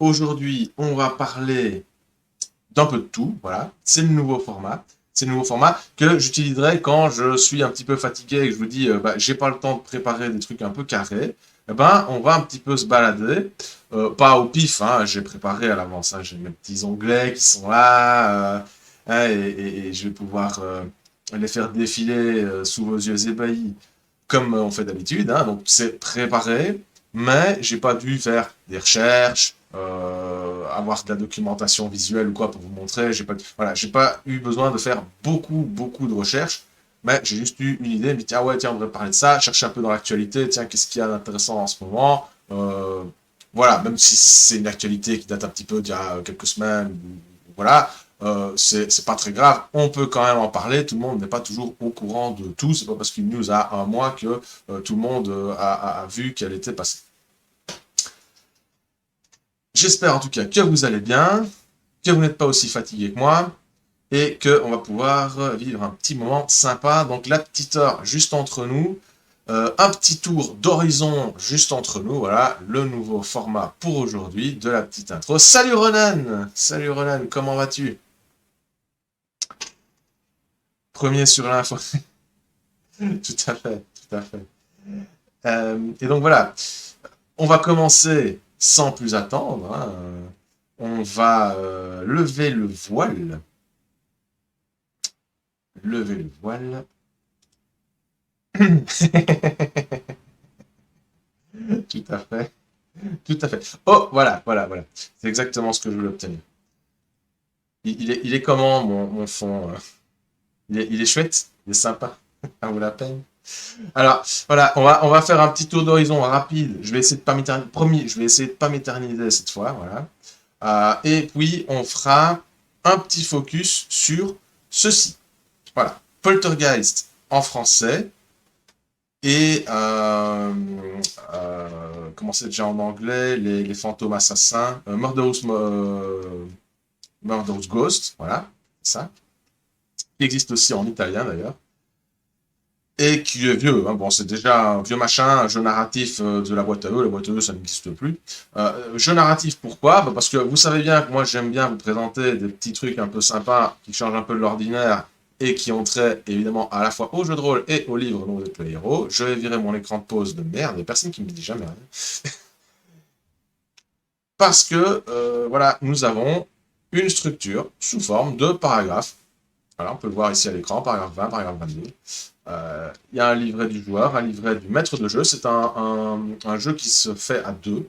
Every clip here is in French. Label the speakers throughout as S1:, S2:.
S1: aujourd'hui, on va parler d'un peu de tout, voilà. C'est le nouveau format. C'est le nouveau format que j'utiliserai quand je suis un petit peu fatigué et que je vous dis, j'ai pas le temps de préparer des trucs un peu carrés. Eh ben, on va un petit peu se balader, pas au pif, hein, j'ai préparé à l'avance, hein, j'ai mes petits onglets qui sont là, hein, et je vais pouvoir les faire défiler sous vos yeux ébahis, comme on fait d'habitude, hein, donc c'est préparé, mais j'ai pas dû faire des recherches, avoir de la documentation visuelle ou quoi pour vous montrer. Voilà, j'ai pas eu besoin de faire beaucoup de recherches, mais j'ai juste eu une idée, je me dis, ah ouais, tiens, on devrait parler de ça, chercher un peu dans l'actualité, tiens, qu'est-ce qu'il y a d'intéressant en ce moment. Voilà, même si c'est une actualité qui date un petit peu d'il y a quelques semaines, voilà, c'est pas très grave, on peut quand même en parler, tout le monde n'est pas toujours au courant de tout, c'est pas parce qu'une news a un mois que tout le monde a vu qu'elle était passée. J'espère en tout cas que vous allez bien, que vous n'êtes pas aussi fatigué que moi, et qu'on va pouvoir vivre un petit moment sympa. Donc la petite heure juste entre nous, un petit tour d'horizon juste entre nous, voilà, le nouveau format pour aujourd'hui de la petite intro. Salut Ronan! Salut Ronan, comment vas-tu? Premier sur l'info. Tout à fait, tout à fait. Et donc voilà, on va commencer sans plus attendre, hein. On va lever le voile. Lever le voile. Tout à fait. Tout à fait. Oh, voilà. C'est exactement ce que je voulais obtenir. Il est comment, mon fond il est chouette? Il est sympa? Ça vaut la peine? Alors, voilà, on va faire un petit tour d'horizon rapide. Je vais essayer de pas m'éterniser. Promis, je vais essayer de pas m'éterniser cette fois, voilà. Et puis, on fera un petit focus sur ceci. Voilà. Poltergeist en français. Et comment c'est déjà en anglais, les fantômes assassins, Murderous Ghost, voilà, ça, qui existe aussi en italien d'ailleurs, et qui est vieux, hein. Bon, c'est déjà un vieux machin, un jeu narratif de la boîte à eux ça n'existe plus. Jeu narratif, pourquoi? Bah, parce que vous savez bien que moi j'aime bien vous présenter des petits trucs un peu sympas, qui changent un peu de l'ordinaire, et qui ont trait évidemment à la fois au jeu de rôle et au livre dont vous êtes le héros. Je vais virer mon écran de pause de merde, il n'y a personne qui me dit jamais rien. Parce que, voilà, nous avons une structure sous forme de paragraphes. Voilà, on peut le voir ici à l'écran, paragraphe 20, paragraphe 22. Il y a un livret du joueur, un livret du maître de jeu. C'est un jeu qui se fait à deux.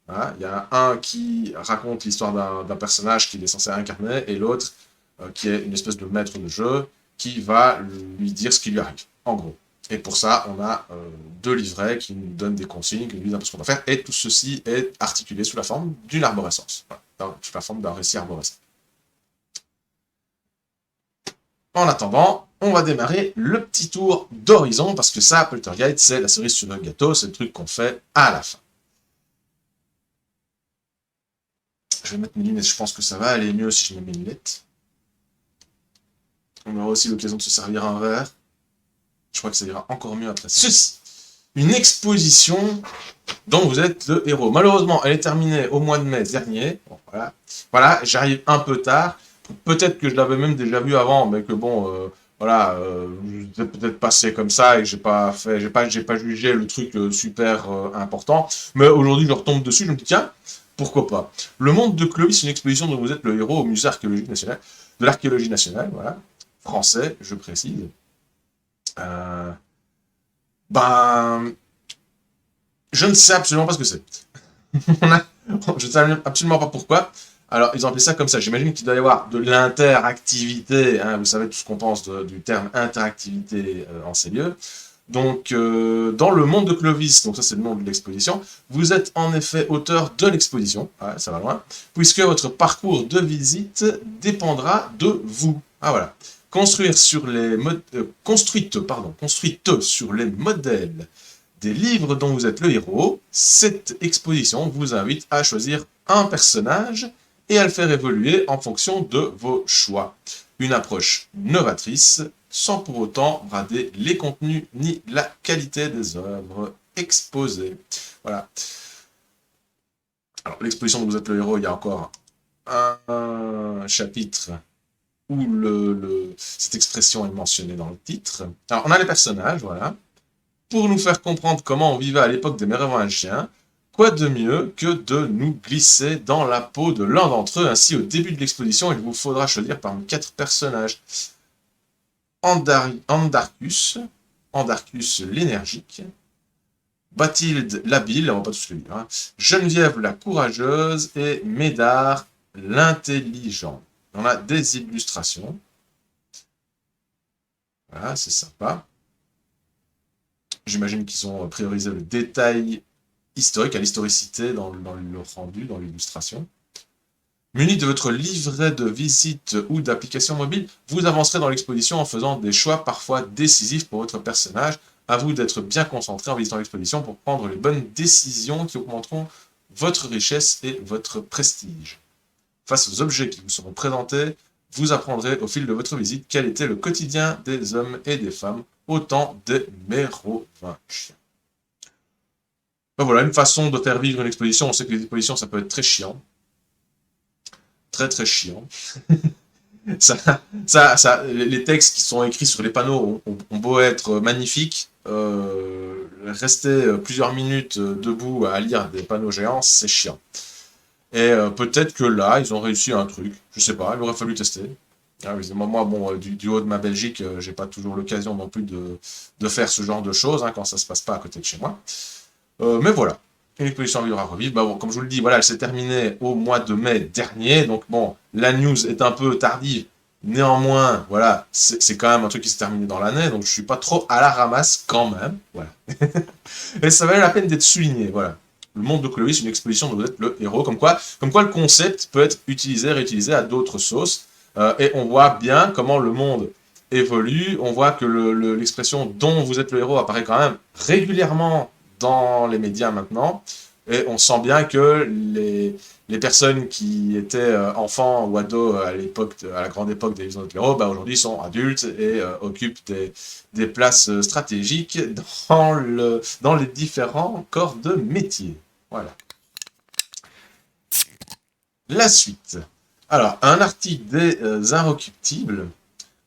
S1: Voilà. Il y a un qui raconte l'histoire d'un personnage qu'il est censé incarner, et l'autre qui est une espèce de maître de jeu qui va lui dire ce qui lui arrive, en gros. Et pour ça, on a deux livrets qui nous donnent des consignes, qui nous disent un peu ce qu'on va faire, et tout ceci est articulé sous la forme d'une arborescence, voilà, sous la forme d'un récit arborescent. En attendant, on va démarrer le petit tour d'horizon, parce que ça, Poltergeist, c'est la cerise sur le gâteau, c'est le truc qu'on fait à la fin. Je vais mettre mes lunettes, je pense que ça va aller mieux si je mets mes lunettes. On aura aussi l'occasion de se servir un verre. Je crois que ça ira encore mieux après ceci. Une exposition dont vous êtes le héros. Malheureusement, elle est terminée au mois de mai dernier. Bon, voilà, j'arrive un peu tard. Peut-être que je l'avais même déjà vu avant, mais que bon, voilà, je peut-être passé comme ça et que j'ai pas jugé le truc super important. Mais aujourd'hui, je retombe dessus, je me dis tiens, pourquoi pas. Le monde de Clovis, une exposition dont vous êtes le héros au musée archéologique national, de l'archéologie nationale, voilà, français, je précise. Euh, ben, je ne sais absolument pas ce que c'est. Je ne sais absolument pas pourquoi. Alors, ils ont appelé ça comme ça. J'imagine qu'il doit y avoir de l'interactivité. Hein, vous savez tout ce qu'on pense du terme interactivité en ces lieux. Donc, dans le monde de Clovis, donc ça c'est le nom de l'exposition, vous êtes en effet auteur de l'exposition, ouais, ça va loin, puisque votre parcours de visite dépendra de vous. Ah voilà. Construite sur les modèles des livres dont vous êtes le héros, cette exposition vous invite à choisir un personnage et à le faire évoluer en fonction de vos choix. Une approche novatrice, sans pour autant brader les contenus ni la qualité des œuvres exposées. Voilà. Alors, l'exposition dont vous êtes le héros, il y a encore un chapitre où cette expression est mentionnée dans le titre. Alors, on a les personnages, voilà. Pour nous faire comprendre comment on vivait à l'époque des Mérovingiens, quoi de mieux que de nous glisser dans la peau de l'un d'entre eux. Ainsi, au début de l'exposition, il vous faudra choisir parmi 4 personnages. Andarcus l'énergique, Bathilde l'habile, on va pas tous les lire, hein, Geneviève la courageuse et Médard l'intelligent. On a des illustrations. Voilà, c'est sympa. J'imagine qu'ils ont priorisé le détail historique, à l'historicité dans le rendu, dans l'illustration. Muni de votre livret de visite ou d'application mobile, vous avancerez dans l'exposition en faisant des choix parfois décisifs pour votre personnage. À vous d'être bien concentré en visitant l'exposition pour prendre les bonnes décisions qui augmenteront votre richesse et votre prestige. Face aux objets qui vous seront présentés, vous apprendrez au fil de votre visite quel était le quotidien des hommes et des femmes au temps des Mérovingiens. Ben voilà, une façon de faire vivre une exposition. On sait que les expositions, ça peut être très chiant. Très très chiant. Les textes qui sont écrits sur les panneaux ont beau être magnifiques, rester plusieurs minutes debout à lire des panneaux géants, c'est chiant. Et peut-être que là, ils ont réussi un truc. Je sais pas, il aurait fallu tester. Ah, moi, bon, du haut de ma Belgique, j'ai pas toujours l'occasion non plus de faire ce genre de choses quand ça se passe pas à côté de chez moi. Mais voilà. Une exposition vivre à revivre. Bah bon, comme je vous le dis, voilà, elle s'est terminée au mois de mai dernier. Donc bon, la news est un peu tardive. Néanmoins, voilà, c'est quand même un truc qui s'est terminé dans l'année. Donc je suis pas trop à la ramasse quand même. Voilà. Et ça valait la peine d'être souligné. Voilà. Le monde de Chloé, c'est une exposition dont vous êtes le héros. Comme quoi le concept peut être utilisé, réutilisé à d'autres sauces. Et on voit bien comment le monde évolue. On voit que l'expression dont vous êtes le héros apparaît quand même régulièrement dans les médias maintenant, et on sent bien que les personnes qui étaient enfants ou ados à la grande époque des livres de héros, bah aujourd'hui sont adultes et occupent des places stratégiques dans les différents corps de métier. Voilà. La suite. Alors, un article des Inrecuptibles.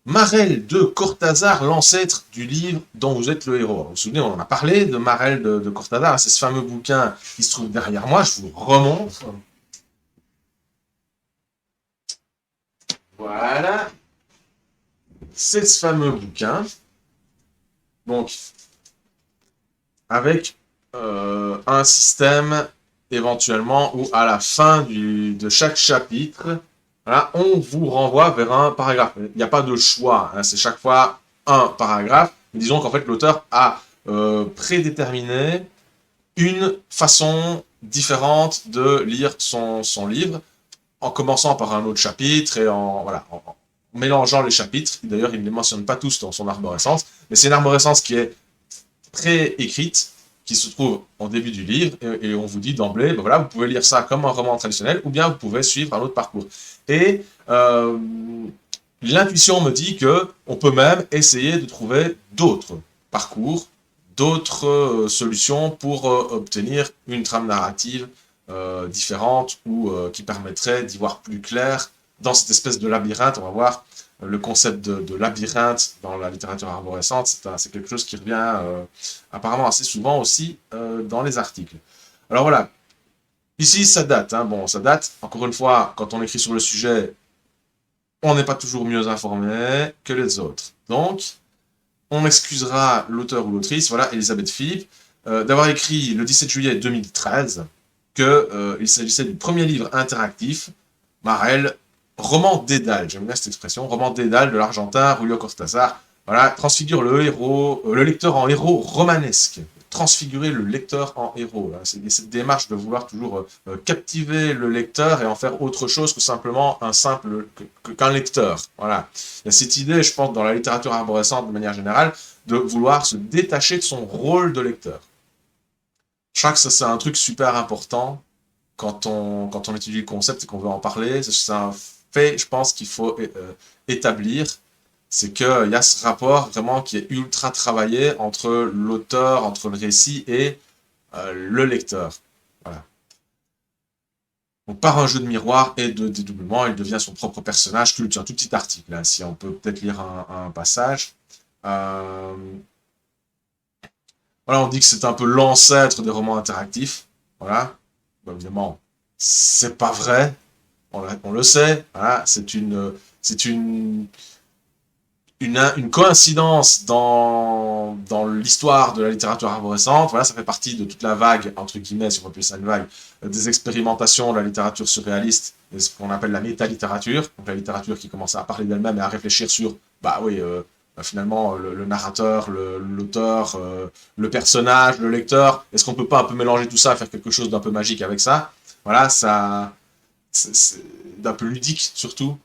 S1: Marel de Cortázar, l'ancêtre du livre dont vous êtes le héros. Vous vous souvenez, on en a parlé de Marel de Cortázar, c'est ce fameux bouquin qui se trouve derrière moi, je vous remonte. Voilà. C'est ce fameux bouquin. Donc, avec un système éventuellement où à la fin de chaque chapitre, voilà, on vous renvoie vers un paragraphe. Il n'y a pas de choix, c'est chaque fois un paragraphe. Disons qu'en fait l'auteur a prédéterminé une façon différente de lire son livre, en commençant par un autre chapitre et en mélangeant les chapitres. D'ailleurs, il ne les mentionne pas tous dans son arborescence, mais c'est une arborescence qui est pré-écrite, qui se trouve en début du livre, et on vous dit d'emblée, ben voilà, vous pouvez lire ça comme un roman traditionnel, ou bien vous pouvez suivre un autre parcours. Et l'intuition me dit que on peut même essayer de trouver d'autres parcours, d'autres solutions pour obtenir une trame narrative différente ou qui permettrait d'y voir plus clair dans cette espèce de labyrinthe. On va voir le concept de labyrinthe dans la littérature arborescente, c'est quelque chose qui revient apparemment assez souvent aussi dans les articles. Alors voilà, ici ça date, bon ça date, encore une fois, quand on écrit sur le sujet, on n'est pas toujours mieux informé que les autres. Donc, on excusera l'auteur ou l'autrice, voilà, Elisabeth Philippe, d'avoir écrit le 17 juillet 2013 qu'il s'agissait du premier livre interactif, Marel, roman Dédale, j'aime bien cette expression, roman Dédale de l'Argentin Julio Cortázar, voilà, transfigure le lecteur en héros romanesque, transfigurer le lecteur en héros. C'est cette démarche de vouloir toujours captiver le lecteur et en faire autre chose que simplement qu'un lecteur. Voilà. Il y a cette idée, je pense, dans la littérature arborescente de manière générale, de vouloir se détacher de son rôle de lecteur. Je crois que ça, c'est un truc super important quand on étudie le concept et qu'on veut en parler. C'est un fait, je pense, qu'il faut établir. C'est qu'il y a ce rapport vraiment qui est ultra travaillé entre l'auteur, entre le récit et le lecteur. Voilà. Donc, par un jeu de miroir et de dédoublement, il devient son propre personnage culte. C'est un tout petit article, hein, si on peut peut-être lire un passage. Euh, Voilà, on dit que c'est un peu l'ancêtre des romans interactifs. Voilà. Bon, évidemment, c'est pas vrai. On le sait. Voilà. C'est une coïncidence dans l'histoire de la littérature arborescente. Voilà, ça fait partie de toute la vague, entre guillemets, si on peut appeler ça une vague, des expérimentations de la littérature surréaliste, et ce qu'on appelle la métalittérature. Donc la littérature qui commence à parler d'elle-même et à réfléchir sur, bah oui, finalement, le narrateur, l'auteur, le personnage, le lecteur. Est-ce qu'on peut pas un peu mélanger tout ça, faire quelque chose d'un peu magique avec ça? Voilà, ça, d'un peu ludique surtout.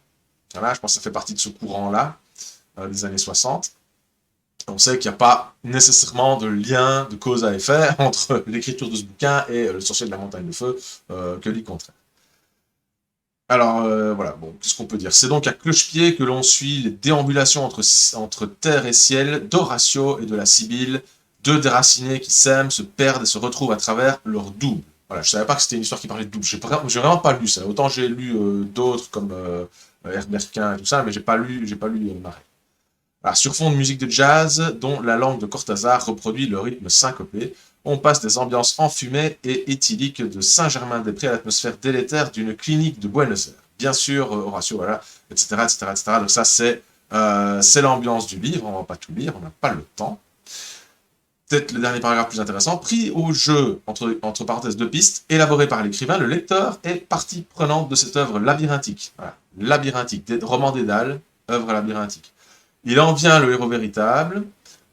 S1: Voilà, je pense que ça fait partie de ce courant-là des années 60. On sait qu'il n'y a pas nécessairement de lien de cause à effet entre l'écriture de ce bouquin et le sorcier de la montagne de feu, que dit contraire. Alors voilà, bon, qu'est-ce qu'on peut dire? C'est donc à cloche-pied que l'on suit les déambulations entre terre et ciel d'Horatio et de la Sibylle, deux déracinés qui s'aiment, se perdent et se retrouvent à travers leur double. Voilà, je savais pas que c'était une histoire qui parlait de double. J'ai vraiment pas lu ça. Autant j'ai lu d'autres comme Herbert Quint et tout ça, mais j'ai pas lu Marais. Alors, sur fond de musique de jazz, dont la langue de Cortázar reproduit le rythme syncopé, on passe des ambiances enfumées et éthyliques de Saint-Germain-des-Prés à l'atmosphère délétère d'une clinique de Buenos Aires. Bien sûr, Horatio, voilà, etc., etc., etc. Donc ça, c'est l'ambiance du livre. On va pas tout lire, on n'a pas le temps. Peut-être le dernier paragraphe plus intéressant. Pris au jeu, entre parenthèses, deux pistes, élaboré par l'écrivain, le lecteur est partie prenante de cette œuvre labyrinthique. Voilà, labyrinthique, roman Dédale, œuvre labyrinthique. Il en vient le héros véritable,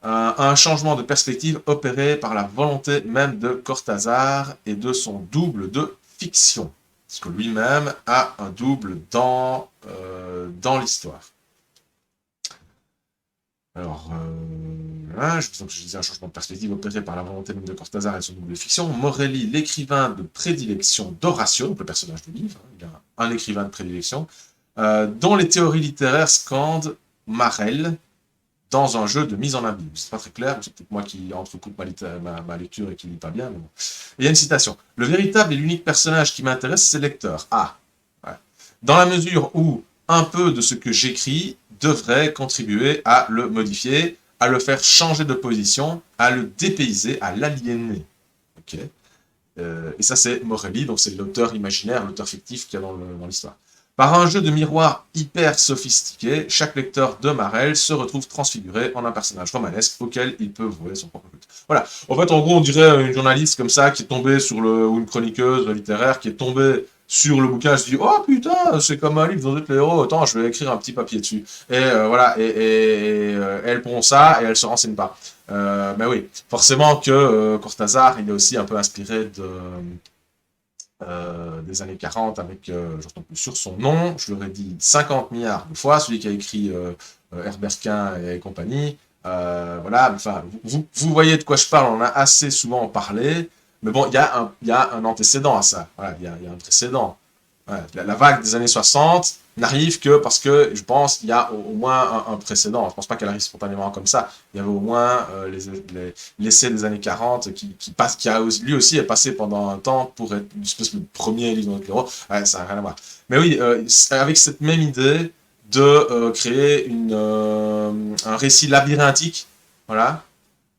S1: un changement de perspective opéré par la volonté même de Cortázar et de son double de fiction. Parce que lui-même a un double dans l'histoire. Alors, je disais un changement de perspective opéré par la volonté même de Cortázar et son double de fiction. Morelli, l'écrivain de prédilection d'Horatio, donc le personnage du livre, hein, il a un écrivain de prédilection, dont les théories littéraires scandent Marel, dans un jeu de mise en abîme. C'est pas très clair, c'est peut-être moi qui entrecoupe ma lecture et qui lit pas bien. Mais bon. Il y a une citation. Le véritable et l'unique personnage qui m'intéresse, c'est le lecteur. Ah, ouais. Dans la mesure où un peu de ce que j'écris devrait contribuer à le modifier, à le faire changer de position, à le dépayser, à l'aliéner. Ok. Et ça, c'est Morelli, donc c'est l'auteur imaginaire, l'auteur fictif qu'il y a dans l'histoire. Par un jeu de miroir hyper sophistiqué, chaque lecteur de Marel se retrouve transfiguré en un personnage romanesque auquel il peut vouer son propre culte. Voilà. En fait, en gros, on dirait une journaliste comme ça qui est tombée ou une chroniqueuse littéraire qui est tombée sur le bouquin, elle se dit oh putain, c'est comme un livre dont les héros, autant je vais écrire un petit papier dessus. Et voilà, elle prend ça et elle se renseigne pas. Mais oui, forcément que Cortázar, il est aussi un peu inspiré des années 40 avec, je retombe plus sur son nom, je l'aurais dit 50 milliards de fois, celui qui a écrit Herbert Quint et compagnie. Voilà, enfin, vous voyez de quoi je parle, on en a assez souvent parlé, mais bon, il y a un antécédent à ça, voilà, il y a un précédent. Ouais, la vague des années 60 n'arrive que parce que, je pense, il y a au moins un précédent. Je ne pense pas qu'elle arrive spontanément comme ça. Il y avait au moins l'essai des années 40 qui a lui aussi est passé pendant un temps pour être une espèce de premier livre de héros. Ouais, ça n'a rien à voir. Mais oui, avec cette même idée de créer un récit labyrinthique, voilà,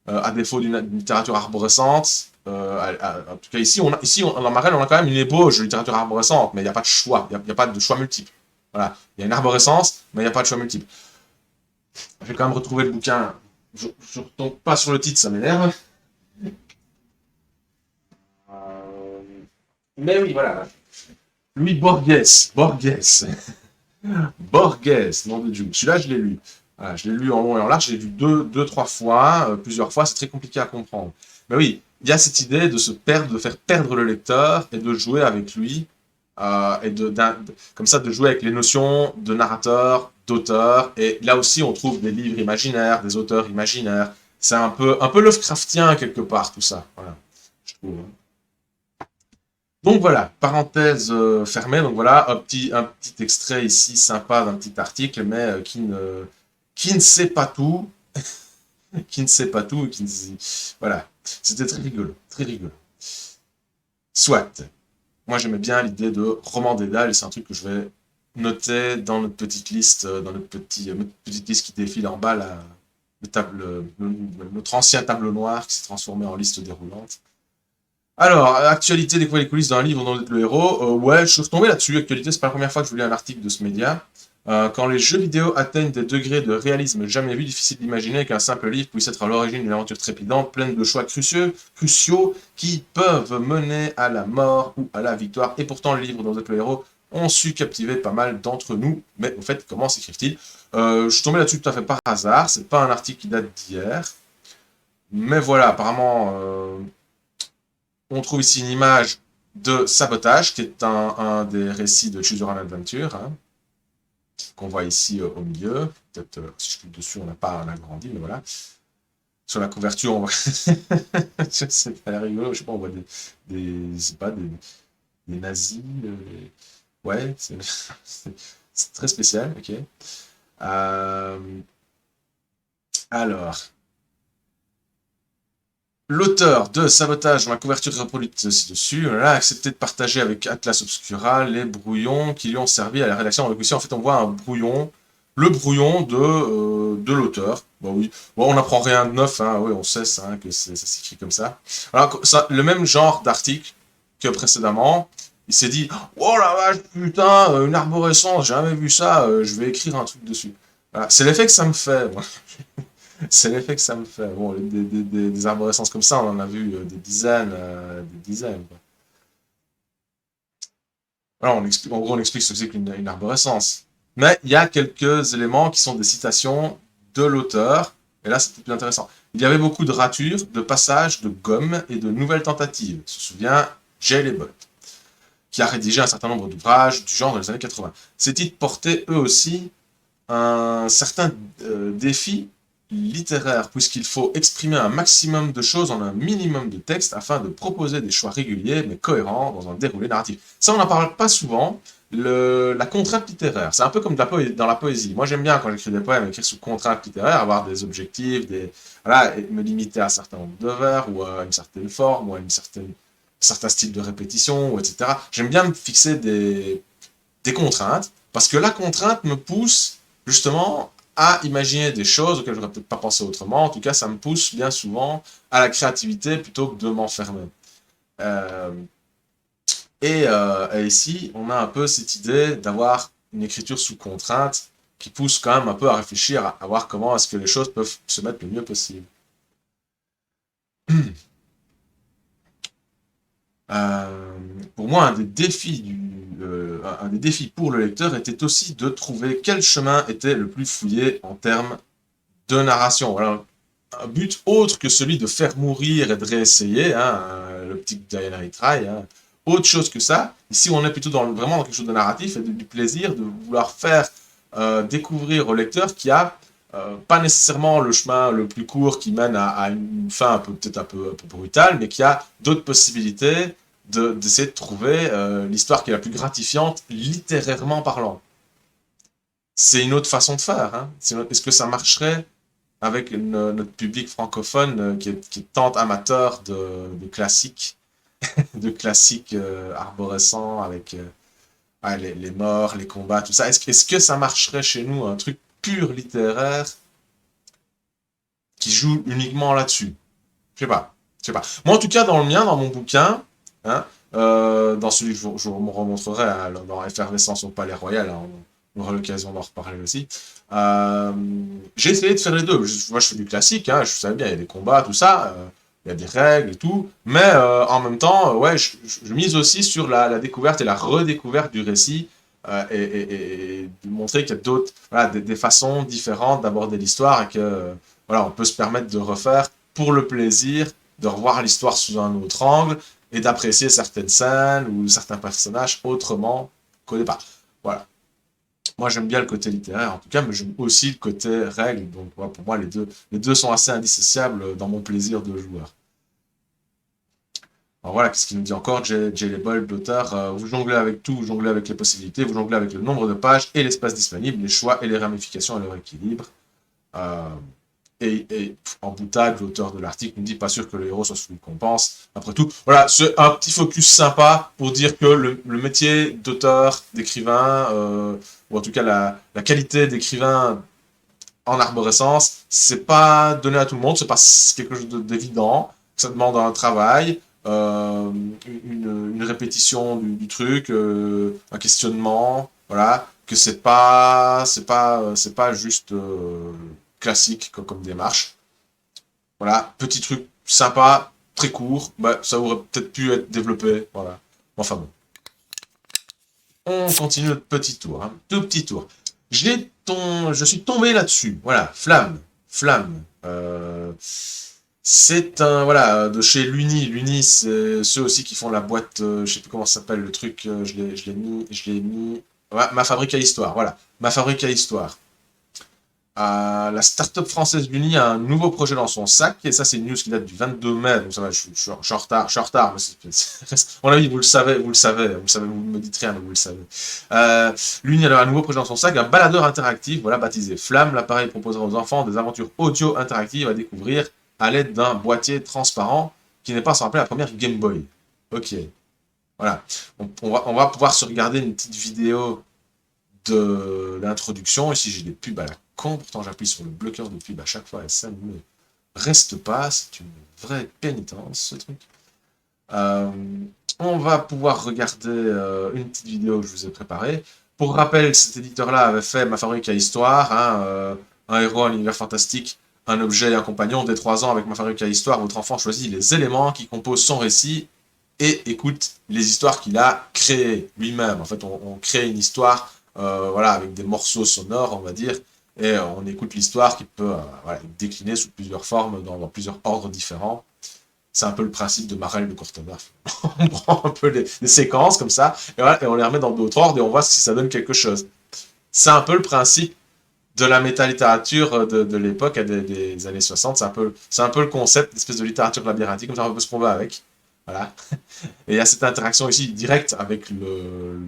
S1: à défaut d'une littérature arborescente. En tout cas, en Marel, on a quand même une ébauche de littérature arborescente, mais il n'y a pas de choix, il n'y a pas de choix multiple. Voilà, il y a une arborescence, mais il n'y a pas de choix multiple. Je vais quand même retrouver le bouquin. Je ne retombe pas sur le titre, ça m'énerve. Mais oui, voilà. Louis Borges. Borges, nom de Dieu. Celui-là, je l'ai lu. Voilà, je l'ai lu en long et en large, je l'ai lu deux, trois fois, plusieurs fois, c'est très compliqué à comprendre. Mais oui, il y a cette idée de se perdre, de faire perdre le lecteur et de jouer avec lui, et comme ça de jouer avec les notions de narrateur, d'auteur, et là aussi on trouve des livres imaginaires, des auteurs imaginaires. C'est un peu Lovecraftien quelque part tout ça, voilà, je trouve. Donc voilà, parenthèse fermée, donc voilà, un petit extrait ici sympa d'un petit article, mais qui ne sait pas tout, qui ne sait pas tout, voilà, c'était très rigolo, très rigolo. Soit. moi j'aimais bien l'idée de roman Dédale, et c'est un truc que je vais noter dans notre petite liste, dans notre petite liste qui défile en bas, notre ancien tableau noir qui s'est transformé en liste déroulante. Alors, actualité, découvrir les coulisses d'un livre dont vous êtes le héros. Ouais, je suis retombé là-dessus. Actualité, c'est pas la première fois que je lis un article de ce média. Quand les jeux vidéo atteignent des degrés de réalisme jamais vus, difficile d'imaginer qu'un simple livre puisse être à l'origine d'une aventure trépidante, pleine de choix cruciaux qui peuvent mener à la mort ou à la victoire. Et pourtant, le livre dont vous êtes le héros ont su captiver pas mal d'entre nous. Mais au fait, comment s'écrivent-ils? Je suis tombé là-dessus tout à fait par hasard. C'est pas un article qui date d'hier. Mais voilà, apparemment, on trouve ici une image de Sabotage, qui est un des récits de Choose Your Own Adventure, hein, qu'on voit ici au milieu. Peut-être, si je clique dessus, on n'a pas un agrandi, mais voilà. Sur la couverture, on voit... c'est pas rigolo, je sais pas, on voit c'est pas, des nazis. Ouais, c'est très spécial, ok. Euh, alors... L'auteur de Sabotage, dans la couverture reproduite ci-dessus, a accepté de partager avec Atlas Obscura les brouillons qui lui ont servi à la rédaction. Donc ici, en fait, on voit un brouillon, le brouillon de l'auteur. Bon, oui. Bon, on n'apprend rien de neuf, hein. Oui, on sait ça, hein, que ça s'écrit comme ça. Alors, ça, le même genre d'article que précédemment, il s'est dit, oh la vache, putain, une arborescence, j'ai jamais vu ça, je vais écrire un truc dessus. Voilà. C'est l'effet que ça me fait, moi. C'est l'effet que ça me fait. Bon, des arborescences comme ça, on en a vu des dizaines, quoi. Alors, en gros, on explique ce que c'est qu'une arborescence. Mais il y a quelques éléments qui sont des citations de l'auteur, et là, c'est plus intéressant. Il y avait beaucoup de ratures, de passages, de gomme et de nouvelles tentatives. Se souvient J. Lebot, qui a rédigé un certain nombre d'ouvrages du genre dans les années 80. Ces titres portaient eux aussi un certain défi littéraire, puisqu'il faut exprimer un maximum de choses en un minimum de texte afin de proposer des choix réguliers mais cohérents dans un déroulé narratif. Ça, on n'en parle pas souvent. La contrainte littéraire, c'est un peu comme dans la poésie. Moi, j'aime bien quand j'écris des poèmes, écrire sous contrainte littéraire, avoir des objectifs, voilà, et me limiter à un certain nombre de vers ou à une certaine forme ou à certain style de répétition, etc. J'aime bien me fixer des contraintes parce que la contrainte me pousse justement à imaginer des choses auxquelles je n'aurais peut-être pas pensé autrement. En tout cas, ça me pousse bien souvent à la créativité plutôt que de m'enfermer. Euh, et ici, on a un peu cette idée d'avoir une écriture sous contrainte qui pousse quand même un peu à réfléchir, à voir comment est-ce que les choses peuvent se mettre le mieux possible. Euh, pour moi, un des défis pour le lecteur était aussi de trouver quel chemin était le plus fouillé en termes de narration. Voilà, un but autre que celui de faire mourir et de réessayer, hein, l'optique de Diana Retry, hein. Autre chose que ça, ici on est plutôt vraiment dans quelque chose de narratif et du plaisir de vouloir faire découvrir au lecteur qui a pas nécessairement le chemin le plus court qui mène à une fin peut-être un peu brutale, mais qui a d'autres possibilités d'essayer de trouver l'histoire qui est la plus gratifiante littérairement parlant. C'est une autre façon de faire, hein. Est-ce que ça marcherait avec notre public francophone qui est tant amateur de classiques, de classiques arborescents avec ouais, les morts, les combats, tout ça. Est-ce que ça marcherait chez nous, un truc pur littéraire qui joue uniquement là-dessus? Je sais pas. Je sais pas. Moi, en tout cas, dans le mien, dans mon bouquin, hein, dans celui que je vous remontrerai hein, dans Effervescence au Palais Royal, hein, on aura l'occasion d'en reparler aussi. Euh, j'ai essayé de faire les deux. Moi, je fais du classique, hein, je savais bien, il y a des combats, tout ça, il y a des règles et tout, mais en même temps, ouais, je mise aussi sur la découverte et la redécouverte du récit et de montrer qu'il y a d'autres, voilà, des façons différentes d'aborder l'histoire et que voilà, on peut se permettre de refaire pour le plaisir de revoir l'histoire sous un autre angle et d'apprécier certaines scènes ou certains personnages autrement qu'au départ. Voilà. Moi, j'aime bien le côté littéraire, en tout cas, mais j'aime aussi le côté règle. Donc, ouais, pour moi, les deux sont assez indissociables dans mon plaisir de joueur. Alors voilà, qu'est-ce qu'il nous dit encore? J. Lebol, l'auteur, vous jonglez avec tout, vous jonglez avec les possibilités, vous jonglez avec le nombre de pages et l'espace disponible, les choix et les ramifications et leur équilibre. Euh, Et en boutade, l'auteur de l'article nous dit pas sûr que le héros soit celui qu'on pense. Après tout, voilà, c'est un petit focus sympa pour dire que le métier d'auteur, d'écrivain, ou en tout cas la qualité d'écrivain en arborescence, c'est pas donné à tout le monde, c'est pas quelque chose d'évident, ça demande un travail, une répétition du truc, un questionnement, voilà, que c'est pas juste classique comme démarche. Voilà, petit truc sympa, très court, bah, ça aurait peut-être pu être développé, voilà. Enfin bon. On continue notre petit tour, hein. Tout petit tour. Je suis tombé là-dessus. Voilà, Flamme. Flamme. C'est un, voilà, de chez Luni. Luni, c'est ceux aussi qui font la boîte, je sais plus comment ça s'appelle le truc, je l'ai mis. Ouais, Ma Fabrique à Histoire, voilà. Ma Fabrique à Histoire. La start-up française Luni a un nouveau projet dans son sac, et ça c'est une news qui date du 22 mai, donc ça va, je suis en retard, mais on l'a dit, vous le savez, vous ne me dites rien, mais vous le savez. Luni a un nouveau projet dans son sac, un baladeur interactif, voilà, baptisé Flamme. L'appareil proposera aux enfants des aventures audio interactives à découvrir à l'aide d'un boîtier transparent qui n'est pas sans rappeler la première Game Boy. Ok, voilà. On va pouvoir se regarder une petite vidéo de l'introduction. Ici, j'ai des pubs à la con. Pourtant, j'appuie sur le bloqueur de pub à chaque fois et ça ne reste pas. C'est une vraie pénitence, ce truc. On va pouvoir regarder une petite vidéo que je vous ai préparée. Pour rappel, cet éditeur-là avait fait Ma Fabrique à Histoire, hein, un héros, un univers fantastique, un objet et un compagnon. Dès 3 ans, avec Ma Fabrique à Histoire, votre enfant choisit les éléments qui composent son récit et écoute les histoires qu'il a créées lui-même. En fait, on crée une histoire, voilà, avec des morceaux sonores, on va dire, et on écoute l'histoire qui peut voilà, être déclinée sous plusieurs formes, dans plusieurs ordres différents. C'est un peu le principe de Marel de Courteneuf. On prend un peu les séquences comme ça, et, voilà, et on les remet dans d'autres ordres, et on voit si ça donne quelque chose. C'est un peu le principe de la métalittérature de l'époque, des années 60. C'est un peu le concept, l'espèce de littérature labyrinthique, comme ça un peu ce qu'on va avec. Voilà. Et il y a cette interaction ici directe avec le...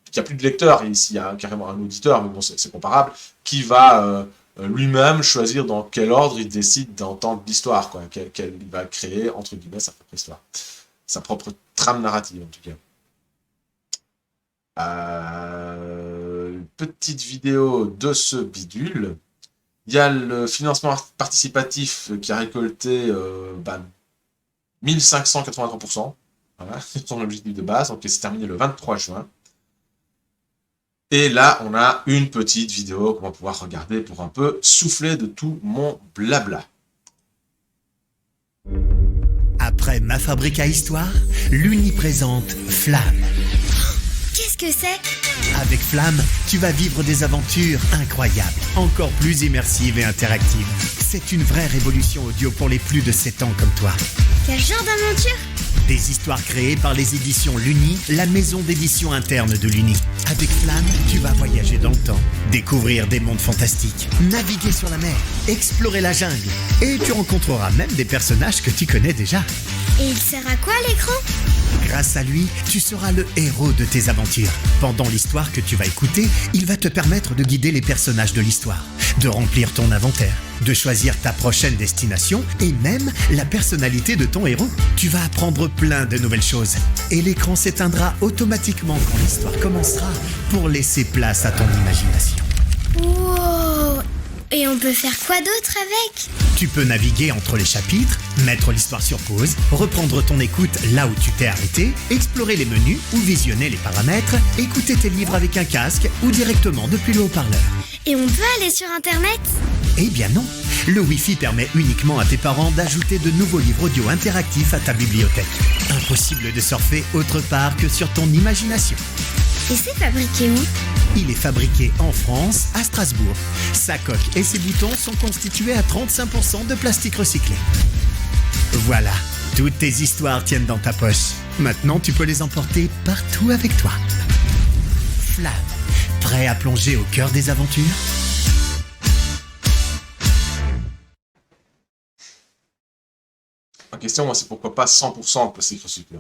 S1: Il n'y a plus de lecteur, ici il y a carrément un auditeur, mais bon, c'est comparable, qui va lui-même choisir dans quel ordre il décide d'entendre l'histoire, quoi, il va créer, entre guillemets, sa propre histoire. Sa propre trame narrative, en tout cas. Petite vidéo de ce bidule. Il y a le financement participatif qui a récolté 1583%. Voilà, c'est son objectif de base, donc c'est terminé le 23 juin. Et là, on a une petite vidéo qu'on va pouvoir regarder pour un peu souffler de tout mon blabla.
S2: Après Ma Fabrique à Histoire, Luni présente Flamme.
S3: Qu'est-ce que c'est?
S2: Avec Flamme, tu vas vivre des aventures incroyables, encore plus immersives et interactives. C'est une vraie révolution audio pour les plus de 7 ans comme toi.
S3: Quel genre d'aventure?
S2: Des histoires créées par les éditions Luni, la maison d'édition interne de Luni. Avec Flamme, tu vas voyager dans le temps, découvrir des mondes fantastiques, naviguer sur la mer, explorer la jungle. Et tu rencontreras même des personnages que tu connais déjà.
S3: Et il sert à quoi l'écran?
S2: Grâce à lui, tu seras le héros de tes aventures. Pendant l'histoire que tu vas écouter, il va te permettre de guider les personnages de l'histoire, de remplir ton inventaire, de choisir ta prochaine destination et même la personnalité de ton héros. Tu vas apprendre plein de nouvelles choses et l'écran s'éteindra automatiquement quand l'histoire commencera pour laisser place à ton imagination.
S3: Wow! Et on peut faire quoi d'autre avec?
S2: Tu peux naviguer entre les chapitres, mettre l'histoire sur pause, reprendre ton écoute là où tu t'es arrêté, explorer les menus ou visionner les paramètres, écouter tes livres avec un casque ou directement depuis le haut-parleur.
S3: Et on peut aller sur Internet?
S2: Eh bien non, le Wi-Fi permet uniquement à tes parents d'ajouter de nouveaux livres audio interactifs à ta bibliothèque. Impossible de surfer autre part que sur ton imagination.
S3: Et c'est fabriqué où?
S2: Il est fabriqué en France, à Strasbourg. Sa coque et ses boutons sont constitués à 35% de plastique recyclé. Voilà, toutes tes histoires tiennent dans ta poche. Maintenant, tu peux les emporter partout avec toi. Flamme, prêt à plonger au cœur des aventures?
S1: Ma question, moi, c'est pourquoi pas 100% de plastique recyclé.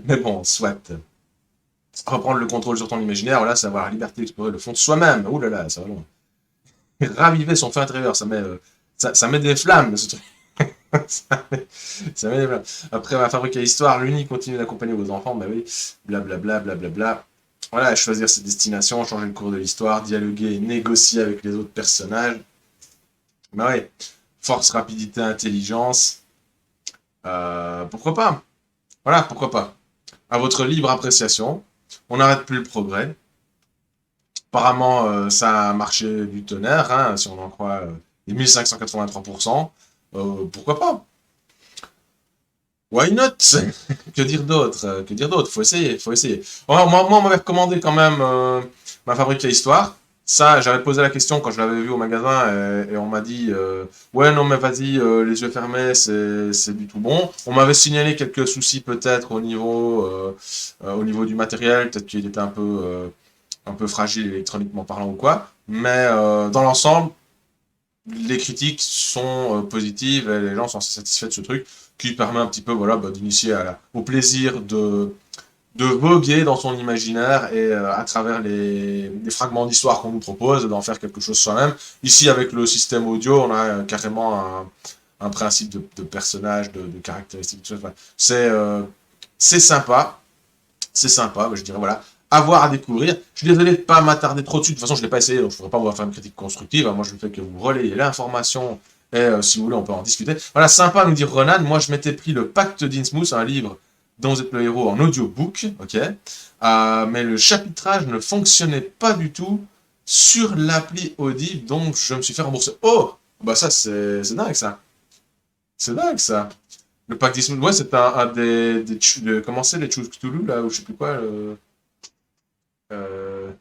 S1: Mais bon, soit. Reprendre le contrôle sur ton imaginaire, voilà, c'est avoir la liberté d'explorer le fond de soi-même. Ouh là là, ça va loin. raviver son feu intérieur. Ça met des flammes, ce truc. Ça met des flammes. Après, ma fabrique à histoire, l'uni continue d'accompagner vos enfants, bah oui, blablabla, blablabla. Voilà, choisir ses destinations, changer le cours de l'histoire, dialoguer et négocier avec les autres personnages. Bah ouais, force, rapidité, intelligence. Pourquoi pas? Voilà, pourquoi pas. À votre libre appréciation. On n'arrête plus le progrès. Apparemment, ça a marché du tonnerre, hein, si on en croit les 1583%. Pourquoi pas? Why not? Que dire d'autre? Que dire d'autre? Faut essayer, faut essayer. Moi, on m'avait recommandé quand même ma fabrique à histoire. Ça, j'avais posé la question quand je l'avais vu au magasin et on m'a dit ouais, non, mais vas-y, les yeux fermés, c'est du tout bon. On m'avait signalé quelques soucis peut-être au niveau du matériel, peut-être qu'il était un peu fragile électroniquement parlant ou quoi. Mais dans l'ensemble, les critiques sont positives et les gens sont assez satisfaits de ce truc qui permet un petit peu voilà, bah, d'initier au plaisir de voguer dans son imaginaire et à travers les fragments d'histoire qu'on nous propose, d'en faire quelque chose soi-même. Ici, avec le système audio, on a carrément un principe de personnage, de caractéristiques, tout ça. Enfin, c'est sympa, mais je dirais voilà, avoir à découvrir. Je suis désolé de ne pas m'attarder trop dessus, de toute façon je ne l'ai pas essayé, donc je ne pourrais pas vous faire une critique constructive, moi je ne fais que vous relayer l'information, et si vous voulez on peut en discuter. Voilà, sympa nous dire Ronan, moi je m'étais pris le Pacte d'Innsmouth, un livre dont vous êtes le héros en audiobook, ok, mais le chapitrage ne fonctionnait pas du tout sur l'appli Audible, donc je me suis fait rembourser. Oh, bah ça c'est dingue ça. C'est dingue ça. Le Pacte d'Innsmouth, ouais, c'est un comment c'est, les Choose Cthulhu, là, ou je sais plus quoi, euh,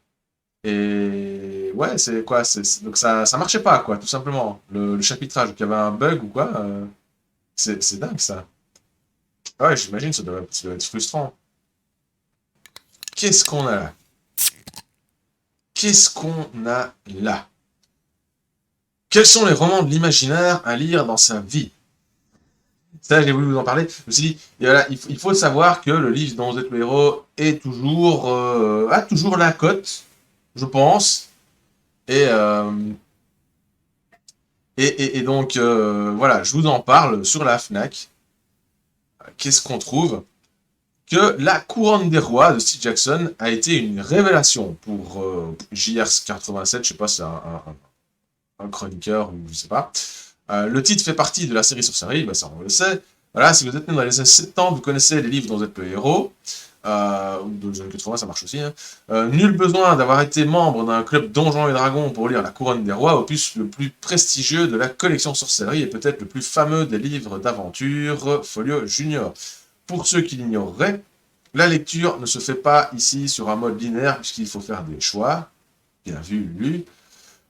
S1: et ouais, c'est quoi, donc ça marchait pas, quoi, tout simplement. Le chapitrage, qu'il y avait un bug ou quoi, c'est dingue ça. Ah ouais, j'imagine, ça doit être frustrant. Qu'est-ce qu'on a là? Qu'est-ce qu'on a là? Quels sont les romans de l'imaginaire à lire dans sa vie? Ça, j'ai voulu vous en parler. Je me suis dit, et voilà, il faut savoir que le livre dont vous êtes le héros est toujours, a toujours la cote, je pense. Et, donc, voilà, je vous en parle sur la FNAC. Qu'est-ce qu'on trouve? Que La Couronne des Rois de Steve Jackson a été une révélation pour JR87, je sais pas si c'est un chroniqueur ou je sais pas. Le titre fait partie de la série Sorcellerie, bah ça on le sait. Voilà, si vous êtes né dans les années 70, vous connaissez les livres dont vous êtes le héros. Ou dans les années 80, ça marche aussi. Hein. Nul besoin d'avoir été membre d'un club Donjons et Dragons pour lire La Couronne des Rois, opus le plus prestigieux de la collection Sorcellerie et peut-être le plus fameux des livres d'aventure Folio Junior. Pour ceux qui l'ignoreraient, la lecture ne se fait pas ici sur un mode linéaire puisqu'il faut faire des choix. Bien vu, lu.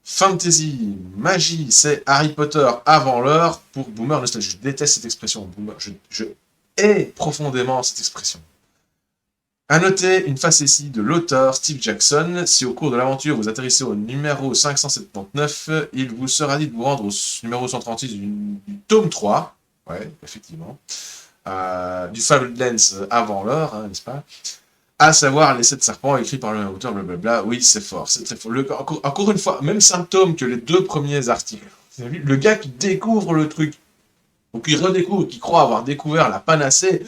S1: Fantasy, magie, c'est Harry Potter avant l'heure pour Boomer Nostalgie. Je déteste cette expression, Boomer. Je hais profondément cette expression. À noter une facétie de l'auteur Steve Jackson. Si au cours de l'aventure vous atterrissez au numéro 579, il vous sera dit de vous rendre au numéro 136 du tome 3. Ouais, effectivement. Du Fabled Lands avant l'heure, hein, n'est-ce pas? À savoir les 7 serpents écrits par le même auteur, blablabla. Oui, c'est fort, c'est très fort. Encore une fois, même symptôme que les 2 premiers articles. Le gars qui découvre le truc, ou qui redécouvre, qui croit avoir découvert la panacée.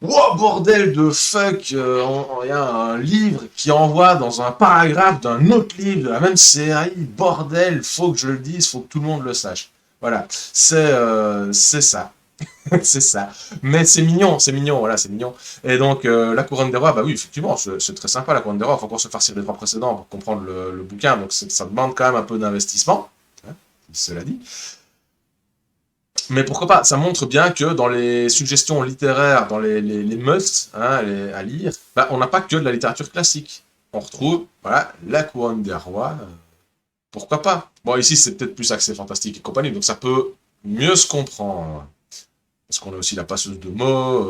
S1: Wow, bordel de fuck, il y a un livre qui envoie dans un paragraphe d'un autre livre de la même série. Bordel, faut que je le dise, faut que tout le monde le sache. Voilà, c'est ça. C'est ça. Mais c'est mignon, voilà, c'est mignon. Et donc, La Couronne des Rois, bah oui, effectivement, c'est très sympa, La Couronne des Rois. Il faut encore se farcir les 3 précédents pour comprendre le bouquin, donc ça demande quand même un peu d'investissement, hein, cela dit. Mais pourquoi pas? Ça montre bien que dans les suggestions littéraires, dans les musts hein, à lire, bah, on n'a pas que de la littérature classique. On retrouve, voilà, La Couronne des Rois. Pourquoi pas? Bon, ici, c'est peut-être plus axé fantastique et compagnie, donc ça peut mieux se comprendre. Parce qu'on a aussi la passeuse de mots,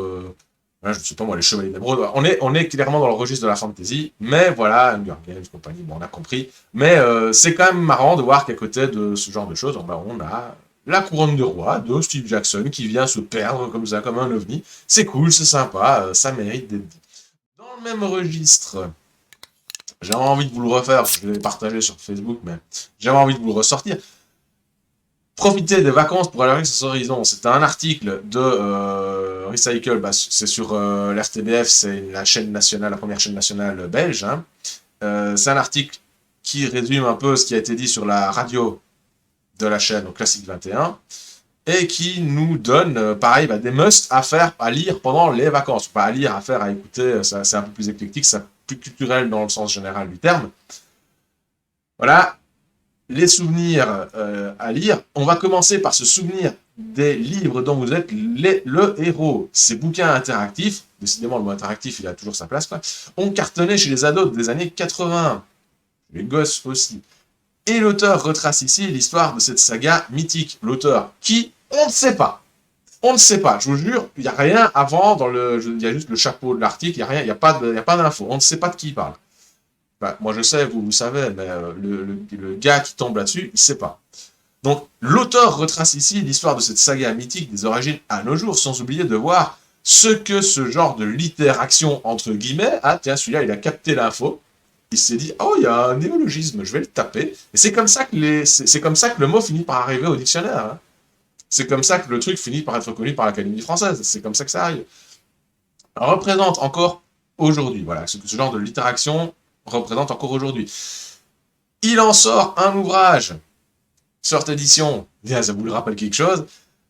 S1: voilà, je ne sais pas moi, les Chevaliers d'Émeraude. On est clairement dans le registre de la fantasy, mais voilà, Hunger Games, compagnie, bon, on a compris. Mais c'est quand même marrant de voir qu'à côté de ce genre de choses, bah, on a La Couronne de Roi de Steve Jackson qui vient se perdre comme ça, comme un ovni. C'est cool, c'est sympa, ça mérite d'être dit. Dans le même registre, J'ai envie de vous le refaire, parce que je l'ai partagé sur Facebook, mais j'avais envie de vous le ressortir. Profitez des vacances pour aller sur Horizon. C'est un article de Recycle, c'est sur l'RTBF, c'est la chaîne nationale, la première chaîne nationale belge. Hein. C'est un article qui résume un peu ce qui a été dit sur la radio de la chaîne au Classique 21 et qui nous donne, pareil, des musts à faire, à lire pendant les vacances. Pas à lire, à faire, à écouter, c'est un peu plus éclectique, c'est plus culturel dans le sens général du terme. Voilà. Les souvenirs à lire. On va commencer par se souvenir des livres dont vous êtes le héros. Ces bouquins interactifs, décidément le mot interactif il a toujours sa place, quoi, ont cartonné chez les ados des années 80, les gosses aussi. Et l'auteur retrace ici l'histoire de cette saga mythique. L'auteur qui, on ne sait pas. On ne sait pas, je vous jure, il n'y a rien avant, il y a juste le chapeau de l'article, il n'y a rien, il n'y a pas d'infos, on ne sait pas de qui il parle. Moi je sais, vous savez, mais le gars qui tombe là-dessus, il ne sait pas. Donc l'auteur retrace ici l'histoire de cette saga mythique des origines à nos jours, sans oublier de voir ce que ce genre de littéraction, entre guillemets, tiens, celui-là, il a capté l'info, il s'est dit, oh, il y a un néologisme, je vais le taper, et c'est comme ça que c'est comme ça que le mot finit par arriver au dictionnaire. Hein. C'est comme ça que le truc finit par être reconnu par l'Académie française, c'est comme ça que ça arrive. Alors, représente encore aujourd'hui, voilà, ce genre de littéraction représente encore aujourd'hui. Il en sort un ouvrage, Sorte édition, bien, ça vous le rappelle quelque chose,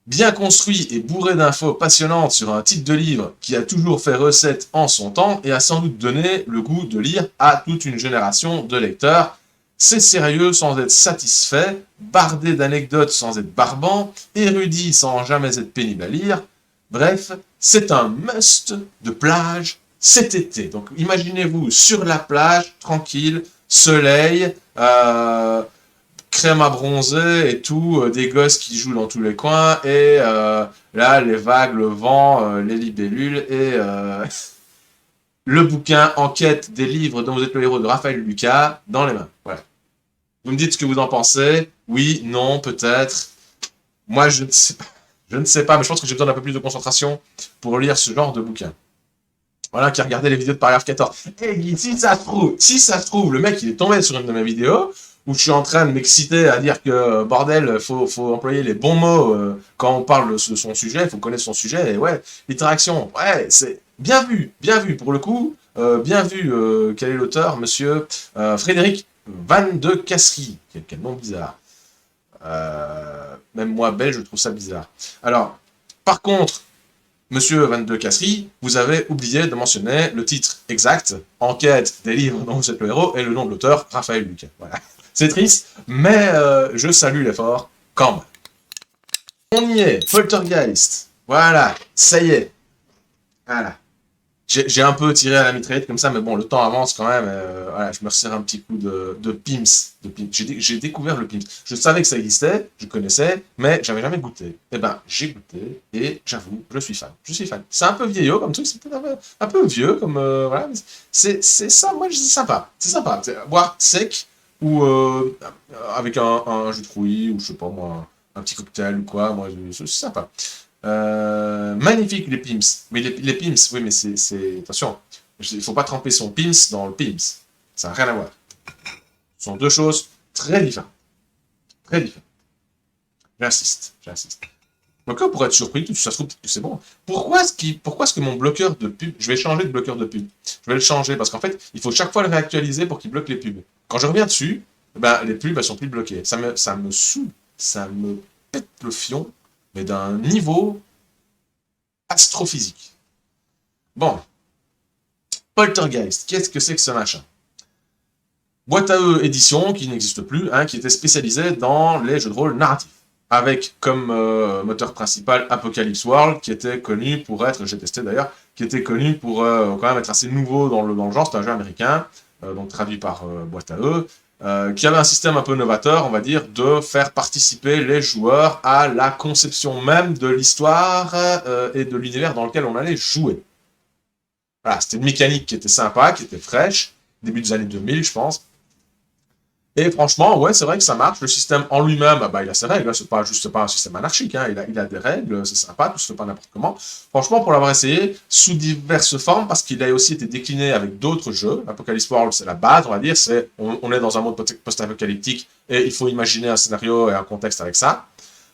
S1: bien construit et bourré d'infos passionnantes sur un titre de livre qui a toujours fait recette en son temps et a sans doute donné le goût de lire à toute une génération de lecteurs. C'est sérieux sans être satisfait, bardé d'anecdotes sans être barbant, érudit sans jamais être pénible à lire. Bref, c'est un must de plage cet été. Donc imaginez-vous sur la plage, tranquille, soleil, crème à bronzer et tout, des gosses qui jouent dans tous les coins, et là, les vagues, le vent, les libellules, et le bouquin Enquête des livres dont vous êtes le héros de Raphaël Lucas dans les mains. Voilà. Vous me dites ce que vous en pensez. Oui, non, peut-être. Moi, je ne sais pas. Je ne sais pas, mais je pense que j'ai besoin d'un peu plus de concentration pour lire ce genre de bouquin. Voilà, qui regardait les vidéos de Paragraphe 14. Et si ça se trouve, le mec, il est tombé sur une de mes vidéos où je suis en train de m'exciter à dire que, bordel, faut employer les bons mots quand on parle de son sujet, il faut connaître son sujet, et ouais, l'interaction, ouais, c'est bien vu, pour le coup, bien vu, quel est l'auteur, monsieur Frédéric Van de Casserie, quel nom bizarre. Même moi, belge, je trouve ça bizarre. Alors, par contre, monsieur Van de Casserie, vous avez oublié de mentionner le titre exact, Enquête des livres dont vous êtes le héros, et le nom de l'auteur, Raphaël Lucas. Voilà. C'est triste, mais je salue l'effort quand même. On y est, Poltergeist. Voilà, ça y est. Voilà. J'ai un peu tiré à la mitraillette comme ça, mais bon, le temps avance quand même. Voilà, je me resserre un petit coup de Pim's. J'ai découvert le Pim's. Je savais que ça existait, je connaissais, mais j'avais jamais goûté. Eh ben, j'ai goûté, et j'avoue, je suis fan. Je suis fan. C'est un peu vieillot comme truc, c'est peut-être un peu vieux, comme... voilà, c'est ça, moi, c'est sympa. C'est sympa. Boire sec, ou avec un jus de fruits, ou je sais pas moi, un petit cocktail ou quoi, moi, c'est sympa. Magnifique les Pim's. Mais les Pim's, oui, mais c'est... Attention, il faut pas tremper son Pim's dans le Pim's. Ça n'a rien à voir. Ce sont deux choses très différentes. Très différentes. J'insiste. Donc là, pour être surpris, tout ça se trouve que c'est bon. Pourquoi est-ce que mon bloqueur de pub... Je vais changer de bloqueur de pub. Je vais le changer, parce qu'en fait, il faut chaque fois le réactualiser pour qu'il bloque les pubs. Quand je reviens dessus, les pubs, elles sont plus bloquées. Ça me saoule. Ça me pète le fion, mais d'un niveau astrophysique. Bon. Poltergeist, qu'est-ce que c'est que ce machin? Boîte à eux édition, qui n'existe plus, qui était spécialisée dans les jeux de rôle narratifs. Avec comme moteur principal Apocalypse World, qui était connu pour être, j'ai testé d'ailleurs, qui était connu pour quand même être assez nouveau dans le genre, c'est un jeu américain, donc traduit par Boîte à eux, qui avait un système un peu novateur, on va dire, de faire participer les joueurs à la conception même de l'histoire et de l'univers dans lequel on allait jouer. Voilà, c'était une mécanique qui était sympa, qui était fraîche, début des années 2000, je pense. Et franchement, ouais, c'est vrai que ça marche. Le système en lui-même, bah, il a ses règles. C'est pas juste pas un système anarchique. Hein. Il a des règles, c'est sympa, tout se fait pas n'importe comment. Franchement, pour l'avoir essayé, sous diverses formes, parce qu'il a aussi été décliné avec d'autres jeux. Apocalypse World, c'est la base, on va dire. On est dans un monde post-apocalyptique et il faut imaginer un scénario et un contexte avec ça.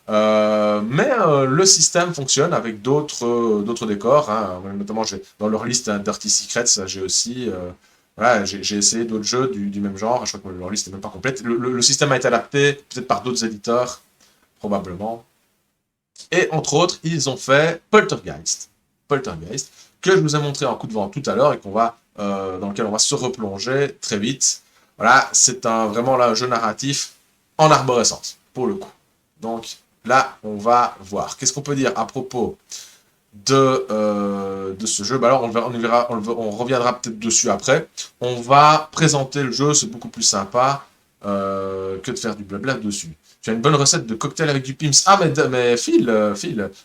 S1: Mais le système fonctionne avec d'autres décors. Hein. Notamment, dans leur liste Dirty Secrets, j'ai aussi... voilà, j'ai essayé d'autres jeux du même genre, je crois que leur liste n'est même pas complète. Le système a été adapté peut-être par d'autres éditeurs, probablement. Et entre autres, ils ont fait Poltergeist, que je vous ai montré en coup de vent tout à l'heure et dans lequel on va se replonger très vite. Voilà, c'est vraiment là un jeu narratif en arborescence, pour le coup. Donc là, on va voir. Qu'est-ce qu'on peut dire à propos de ce jeu? Bah alors on reviendra peut-être dessus après. On va présenter le jeu, c'est beaucoup plus sympa que de faire du blabla dessus. Tu as une bonne recette de cocktail avec du Pims. Ah mais Phil,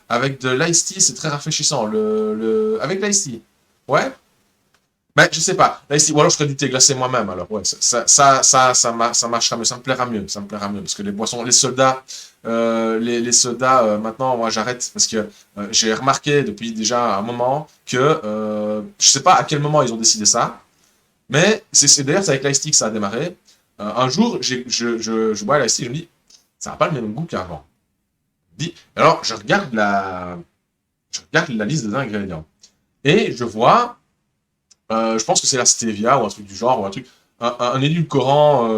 S1: avec de l'ice tea, c'est très rafraîchissant. Avec l'ice tea. Ouais. Ben, je sais pas. L'ice tea, ou alors je ferais du thé glacé moi-même. Alors ouais, ça marchera mieux, ça me plaira mieux, parce que les boissons, les sodas. Les sodas, maintenant, moi j'arrête parce que j'ai remarqué depuis déjà un moment que je sais pas à quel moment ils ont décidé ça, mais d'ailleurs c'est avec l'ice tea que ça a démarré. Un jour, je bois l'ice tea, je me dis, ça n'a pas le même goût qu'avant. Alors je regarde la liste des ingrédients et je vois, je pense que c'est la stevia ou un truc du genre ou un truc. Un édulcorant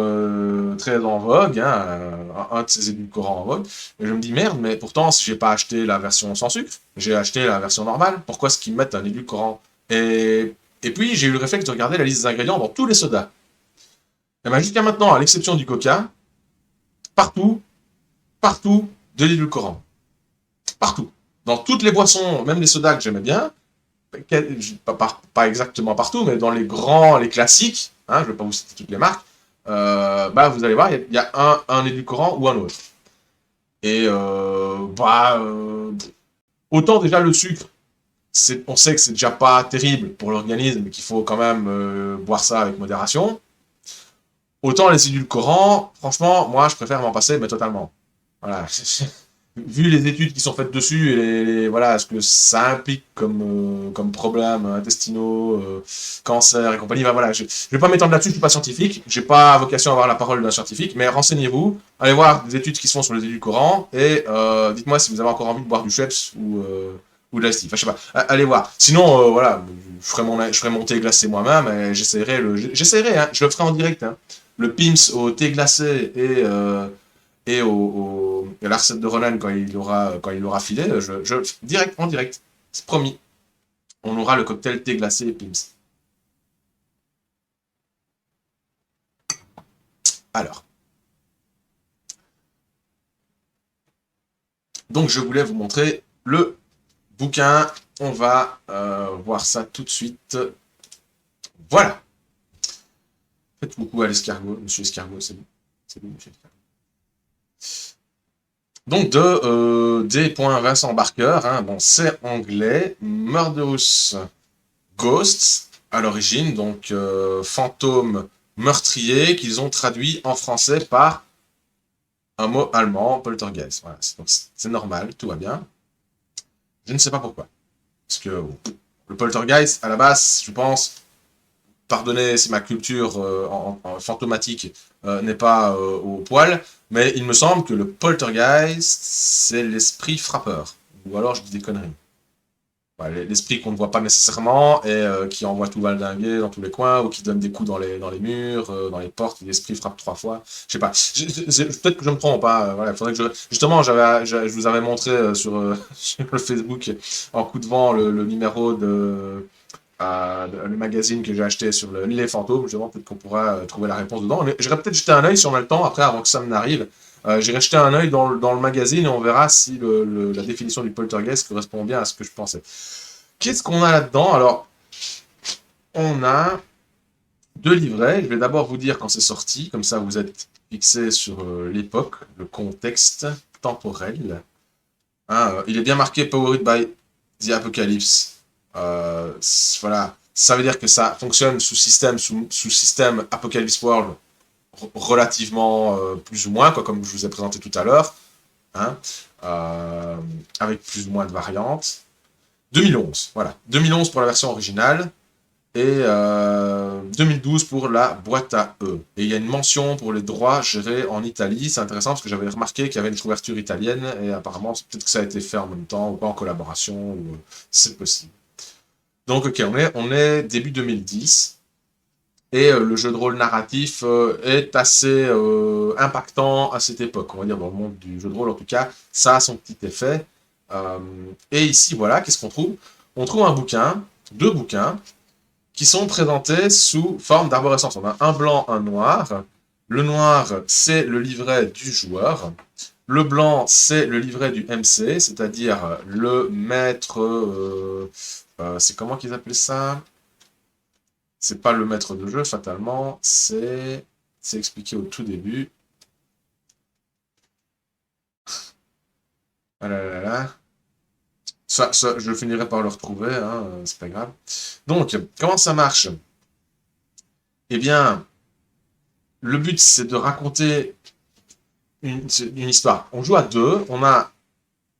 S1: très en vogue, hein, un de ces édulcorants en vogue, et je me dis merde, mais pourtant si j'ai pas acheté la version sans sucre, j'ai acheté la version normale, pourquoi est-ce qu'ils mettent un édulcorant? Et puis j'ai eu le réflexe de regarder la liste des ingrédients dans tous les sodas. Et ben jusqu'à maintenant, à l'exception du coca, partout, de l'édulcorant. Partout. Dans toutes les boissons, même les sodas que j'aimais bien, pas exactement partout, mais dans les grands, les classiques, hein, je ne vais pas vous citer toutes les marques, bah, vous allez voir, il y a un édulcorant ou un autre. Et autant déjà le sucre, on sait que c'est déjà pas terrible pour l'organisme, mais qu'il faut quand même boire ça avec modération. Autant les édulcorants, franchement, moi je préfère m'en passer, mais totalement. Voilà. Vu les études qui sont faites dessus et voilà ce que ça implique comme problèmes intestinaux, cancer et compagnie, bah voilà, je vais pas m'étendre là-dessus, je suis pas scientifique, j'ai pas vocation à avoir la parole d'un scientifique, mais renseignez-vous, allez voir des études qui se font sur les édulcorants et dites-moi si vous avez encore envie de boire du Schweppes ou de l'Ice Tea. Enfin, je sais pas, allez voir. Sinon, voilà, je ferai mon thé glacé moi-même et j'essaierai, hein, je le ferai en direct, hein. Le Pims au thé glacé et à la recette de Ronan quand il aura filé, en direct, c'est promis. On aura le cocktail thé glacé et Pims. Alors. Donc je voulais vous montrer le bouquin. On va voir ça tout de suite. Voilà. Faites coucou à l'escargot, monsieur Escargot, c'est bon. C'est bon, monsieur Escargot. Donc de D. Vincent Barker, hein, bon, c'est anglais, Murderous Ghosts à l'origine, donc fantôme meurtrier, qu'ils ont traduit en français par un mot allemand, poltergeist. Voilà, c'est normal, tout va bien. Je ne sais pas pourquoi. Parce que le poltergeist, à la base, je pense, pardonnez si ma culture en fantomatique n'est pas au poil, mais il me semble que le poltergeist, c'est l'esprit frappeur. Ou alors je dis des conneries. Ouais, l'esprit qu'on ne voit pas nécessairement et qui envoie tout valdinguer dans tous les coins ou qui donne des coups dans les murs, dans les portes, l'esprit frappe 3 fois. Je sais pas. Peut-être que je me trompe. Hein, voilà, faudrait que justement, je vous avais montré sur le Facebook en coup de vent le numéro le magazine que j'ai acheté sur les fantômes. Justement, peut-être qu'on pourra trouver la réponse dedans. J'irai peut-être jeter un œil si on a le temps après avant que ça n'arrive. J'irai jeter un œil dans le magazine et on verra si la définition du poltergeist correspond bien à ce que je pensais. Qu'est-ce qu'on a là-dedans? Alors, on a 2 livrets. Je vais d'abord vous dire quand c'est sorti, comme ça vous êtes fixé sur l'époque, le contexte temporel. Hein, il est bien marqué Powered by the Apocalypse. Voilà, ça veut dire que ça fonctionne sous système Apocalypse World relativement plus ou moins, quoi, comme je vous ai présenté tout à l'heure, hein, avec plus ou moins de variantes. 2011, voilà. 2011 pour la version originale, et 2012 pour la boîte à E. Et il y a une mention pour les droits gérés en Italie. C'est intéressant parce que j'avais remarqué qu'il y avait une couverture italienne, et apparemment, peut-être que ça a été fait en même temps, ou pas en collaboration, ou c'est possible. Donc, ok, on est début 2010, et le jeu de rôle narratif est assez impactant à cette époque, on va dire, dans le monde du jeu de rôle, en tout cas, ça a son petit effet. Et ici, voilà, qu'est-ce qu'on trouve? On trouve un bouquin, deux bouquins, qui sont présentés sous forme d'arborescence. On a un blanc, un noir. Le noir, c'est le livret du joueur. Le blanc, c'est le livret du MC, c'est-à-dire le maître... c'est comment qu'ils appelaient ça? C'est pas le maître de jeu, fatalement. C'est expliqué au tout début. Ah là là là. Ça, je finirai par le retrouver, hein, c'est pas grave. Donc, comment ça marche? Eh bien, le but, c'est de raconter une histoire. On joue à deux, on a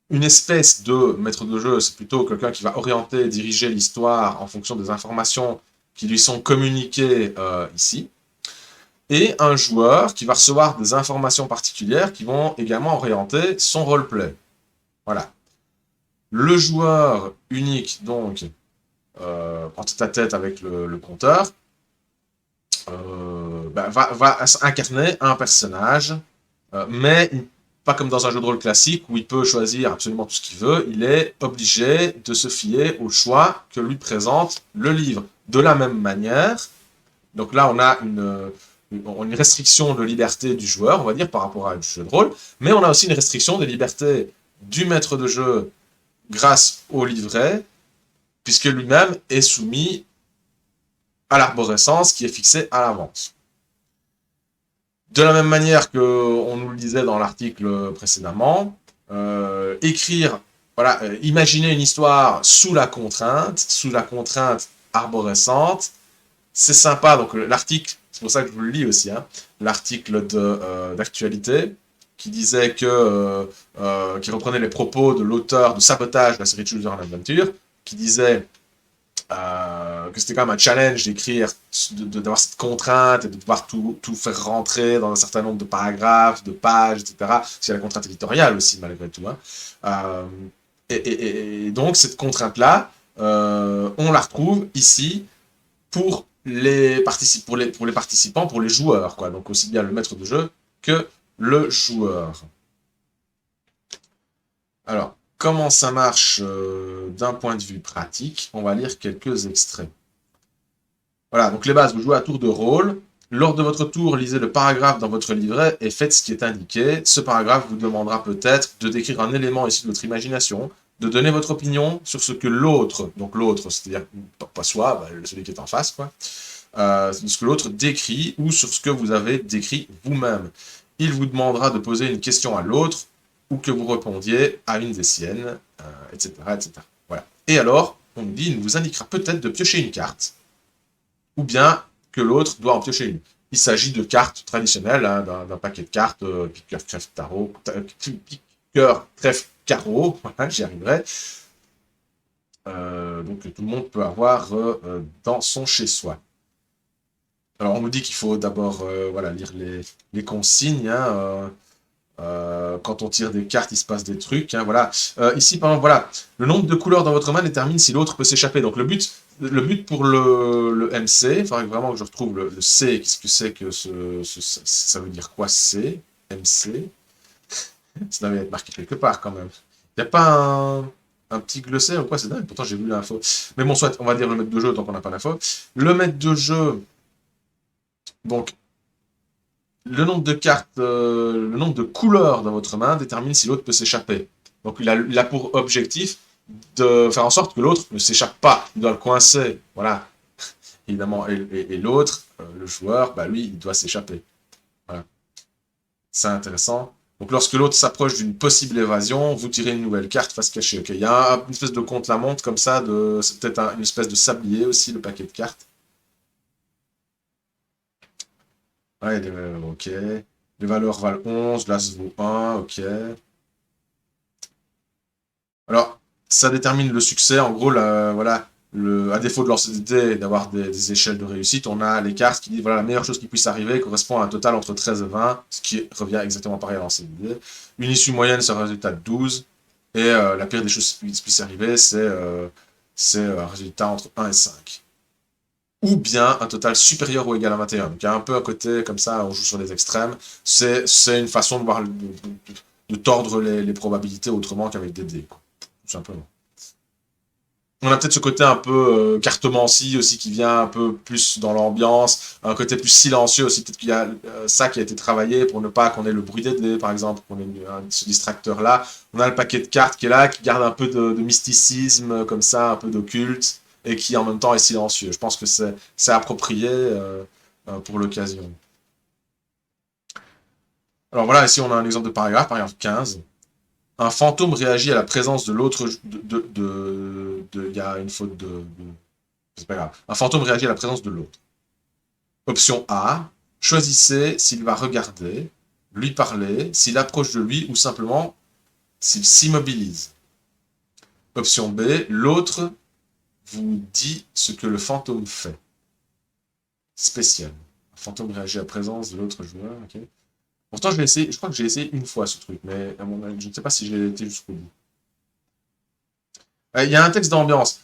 S1: une espèce de maître de jeu, c'est plutôt quelqu'un qui va orienter, diriger l'histoire en fonction des informations qui lui sont communiquées ici, et un joueur qui va recevoir des informations particulières qui vont également orienter son roleplay. Voilà. Le joueur unique, donc, en tête-à-tête avec le compteur, va incarner un personnage, mais pas comme dans un jeu de rôle classique où il peut choisir absolument tout ce qu'il veut, il est obligé de se fier au choix que lui présente le livre. De la même manière, donc là on a une restriction de liberté du joueur, on va dire, par rapport à un jeu de rôle, mais on a aussi une restriction de liberté du maître de jeu grâce au livret, puisque lui-même est soumis à l'arborescence qui est fixée à l'avance. De la même manière qu'on nous le disait dans l'article précédemment, écrire, voilà, imaginer une histoire sous la contrainte arborescente, c'est sympa. Donc l'article, c'est pour ça que je vous le lis aussi, hein, l'article d'actualité, qui disait que, qui reprenait les propos de l'auteur de Sabotage de la série Choose Your Own Adventure, qui disait que c'était quand même un challenge d'écrire, d'avoir cette contrainte et de pouvoir tout faire rentrer dans un certain nombre de paragraphes, de pages, etc. Parce qu'il y a la contrainte éditoriale aussi, malgré tout. Hein. Et donc, cette contrainte-là, on la retrouve ici pour les participants, pour les joueurs, quoi. Donc, aussi bien le maître de jeu que le joueur. Alors, comment ça marche d'un point de vue pratique? On va lire quelques extraits. Voilà, donc les bases, vous jouez à tour de rôle. Lors de votre tour, lisez le paragraphe dans votre livret et faites ce qui est indiqué. Ce paragraphe vous demandera peut-être de décrire un élément issu de votre imagination, de donner votre opinion sur ce que l'autre, donc l'autre, c'est-à-dire pas soi, celui qui est en face, quoi, ce que l'autre décrit ou sur ce que vous avez décrit vous-même. Il vous demandera de poser une question à l'autre ou que vous répondiez à une des siennes, etc., etc. Voilà. Et alors, on nous dit, il vous indiquera peut-être de piocher une carte, ou bien que l'autre doit en piocher une. Il s'agit de cartes traditionnelles, hein, d'un paquet de cartes, piqueur, trèfle, tarot, piqueur, trèfle, carreau, voilà, j'y arriverai. Donc tout le monde peut avoir dans son chez-soi. Alors on nous dit qu'il faut d'abord voilà, lire les consignes, hein, quand on tire des cartes, il se passe des trucs. Hein, voilà. Ici, par exemple, voilà, le nombre de couleurs dans votre main détermine si l'autre peut s'échapper. Donc le but pour le MC, il faudrait vraiment que je retrouve le C. Qu'est-ce que c'est que ça veut dire quoi C? MC? Ça devait être marqué quelque part quand même. Il n'y a pas un petit glossaire ou quoi? C'est dingue, pourtant j'ai vu l'info. Mais bon, soit, on va dire le maître de jeu tant qu'on n'a pas l'info. Le maître de jeu, donc, le nombre de cartes, le nombre de couleurs dans votre main détermine si l'autre peut s'échapper. Donc il a pour objectif de faire en sorte que l'autre ne s'échappe pas. Il doit le coincer, voilà. Évidemment, et l'autre, le joueur, bah lui, il doit s'échapper. Voilà. C'est intéressant. Donc lorsque l'autre s'approche d'une possible évasion, vous tirez une nouvelle carte face cachée. Okay. Il y a une espèce de compte-la-montre comme ça, c'est peut-être une espèce de sablier aussi, le paquet de cartes. Ouais, ok. Les valeurs valent 11, l'As vaut 1, ok. Alors, ça détermine le succès. En gros, voilà, à défaut de lancer des dés et d'avoir des échelles de réussite, on a les cartes qui disent voilà, la meilleure chose qui puisse arriver correspond à un total entre 13 et 20, ce qui revient exactement pareil à lancer des dés. Une issue moyenne, c'est un résultat de 12. Et la pire des choses qui puissent arriver, c'est un résultat entre 1 et 5. Ou bien un total supérieur ou égal à 21. Donc il y a un peu à côté, comme ça, on joue sur les extrêmes. C'est une façon de voir, de tordre les probabilités autrement qu'avec des dés, quoi. Tout simplement. On a peut-être ce côté un peu cartomancie aussi qui vient un peu plus dans l'ambiance, un côté plus silencieux aussi. Peut-être qu'il y a ça qui a été travaillé pour ne pas qu'on ait le bruit des dés, par exemple, qu'on ait ce distracteur-là. On a le paquet de cartes qui est là, qui garde un peu de mysticisme, comme ça, un peu d'occulte, et qui en même temps est silencieux. Je pense que c'est approprié pour l'occasion. Alors voilà, ici on a un exemple de paragraphe 15. Un fantôme réagit à la présence de l'autre. Il y a une faute c'est pas grave. Un fantôme réagit à la présence de l'autre. Option A. Choisissez s'il va regarder, lui parler, s'il approche de lui ou simplement s'il s'immobilise. Option B. L'autre vous dit ce que le fantôme fait. Spécial. Un fantôme réagit à la présence de l'autre joueur. Ok. Pourtant, je crois que j'ai essayé une fois ce truc, mais à mon avis, je ne sais pas si j'ai été jusqu'au bout. Il y a un texte d'ambiance.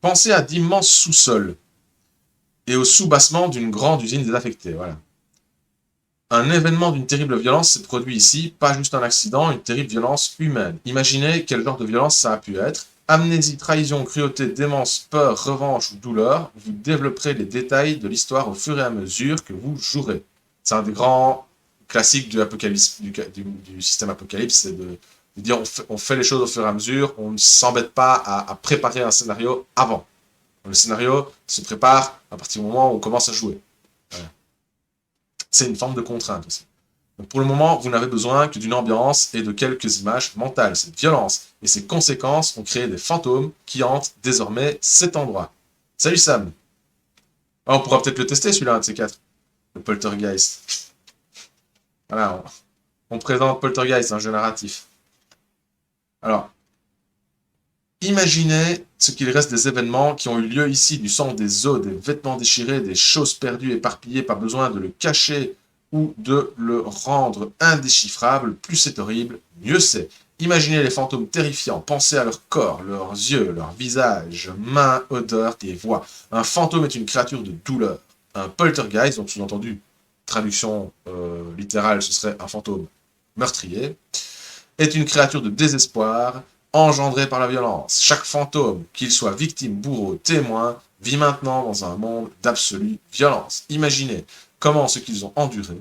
S1: Pensez à d'immenses sous-sols et au sous-bassement d'une grande usine désaffectée. Voilà. Un événement d'une terrible violence s'est produit ici, pas juste un accident, une terrible violence humaine. Imaginez quel genre de violence ça a pu être. Amnésie, trahison, cruauté, démence, peur, revanche ou douleur, vous développerez les détails de l'histoire au fur et à mesure que vous jouerez. C'est un des grands classiques du système Apocalypse, c'est de dire on fait les choses au fur et à mesure, on ne s'embête pas à préparer un scénario avant. Le scénario se prépare à partir du moment où on commence à jouer. Voilà. C'est une forme de contrainte aussi. Donc pour le moment, vous n'avez besoin que d'une ambiance et de quelques images mentales. Cette violence et ses conséquences ont créé des fantômes qui hantent désormais cet endroit. Salut Sam. Ah, on pourra peut-être le tester celui-là, un de ces quatre. Le Poltergeist. Voilà, on présente Poltergeist, un jeu narratif. Alors, imaginez ce qu'il reste des événements qui ont eu lieu ici, du sang, des os, des vêtements déchirés, des choses perdues, éparpillées, pas besoin de le cacher ou de le rendre indéchiffrable. Plus c'est horrible, mieux c'est. Imaginez les fantômes terrifiants, pensez à leur corps, leurs yeux, leurs visages, mains, odeurs et voix. Un fantôme est une créature de douleur. Un poltergeist, donc sous-entendu, traduction littérale, ce serait un fantôme meurtrier, est une créature de désespoir, engendrée par la violence. Chaque fantôme, qu'il soit victime, bourreau, témoin, vit maintenant dans un monde d'absolue violence. Imaginez comment ce qu'ils ont enduré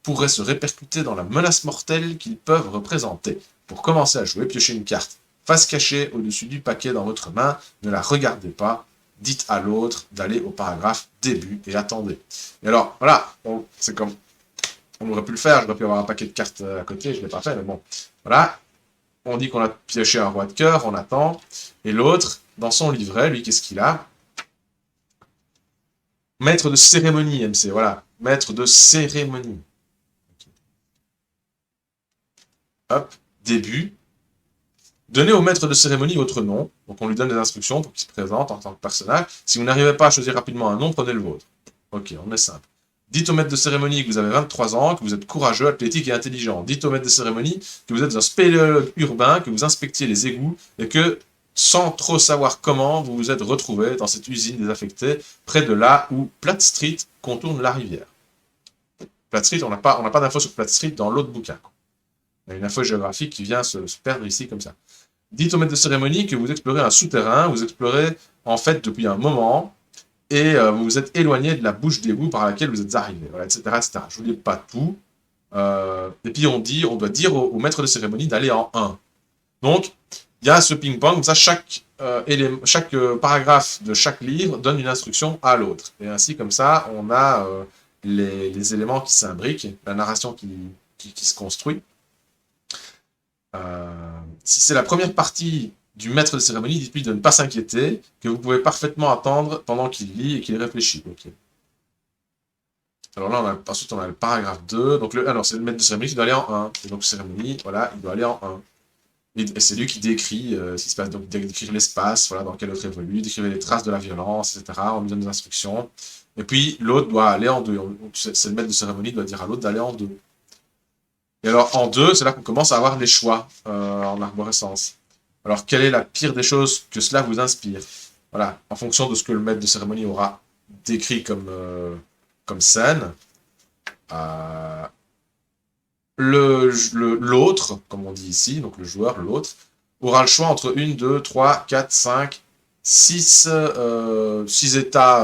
S1: pourrait se répercuter dans la menace mortelle qu'ils peuvent représenter. Pour commencer à jouer, piochez une carte face cachée au-dessus du paquet dans votre main, ne la regardez pas, dites à l'autre d'aller au paragraphe début et attendez. Et alors, voilà, c'est comme... On aurait pu le faire, j'aurais pu avoir un paquet de cartes à côté, je ne l'ai pas fait, mais bon. Voilà, on dit qu'on a pioché un roi de cœur, on attend. Et l'autre, dans son livret, lui, qu'est-ce qu'il a? Maître de cérémonie, MC, voilà. Maître de cérémonie. Hop, début. Donnez au maître de cérémonie votre nom. Donc on lui donne des instructions pour qu'il se présente en tant que personnage. Si vous n'arrivez pas à choisir rapidement un nom, prenez le vôtre. Ok, on est simple. Dites au maître de cérémonie que vous avez 23 ans, que vous êtes courageux, athlétique et intelligent. Dites au maître de cérémonie que vous êtes un spéléologue urbain, que vous inspectiez les égouts et que, sans trop savoir comment, vous vous êtes retrouvé dans cette usine désaffectée, près de là où Platt Street contourne la rivière. Platt Street, on n'a pas d'infos sur Platt Street dans l'autre bouquin. Il y a une info géographique qui vient se perdre ici comme ça. Dites au maître de cérémonie que vous explorez un souterrain, vous explorez en fait depuis un moment, et vous vous êtes éloigné de la bouche d'égout par laquelle vous êtes arrivé, voilà, etc., etc. Je ne vous dis pas tout. Et puis on doit dire au maître de cérémonie d'aller en 1. Donc, il y a ce ping-pong, comme ça, chaque paragraphe de chaque livre donne une instruction à l'autre. Et ainsi, comme ça, on a les éléments qui s'imbriquent, la narration qui se construit. Si c'est la première partie du maître de cérémonie, dites-lui de ne pas s'inquiéter, que vous pouvez parfaitement attendre pendant qu'il lit et qu'il réfléchit. Okay. Alors là, ensuite, on a le paragraphe 2. Donc, alors, c'est le maître de cérémonie qui doit aller en 1. Et donc, cérémonie, voilà, il doit aller en 1. Et c'est lui qui décrit ce qui se passe. Donc, décrire l'espace, voilà, dans lequel l'autre évolue, décrire les traces de la violence, etc. On lui donne des instructions. Et puis, l'autre doit aller en 2. C'est le maître de cérémonie qui doit dire à l'autre d'aller en 2. Et alors, en 2, c'est là qu'on commence à avoir les choix en arborescence. Alors, quelle est la pire des choses que cela vous inspire? Voilà, en fonction de ce que le maître de cérémonie aura décrit comme scène, l'autre, comme on dit ici, donc le joueur, l'autre, aura le choix entre 1, 2, 3, 4, 5, 6 états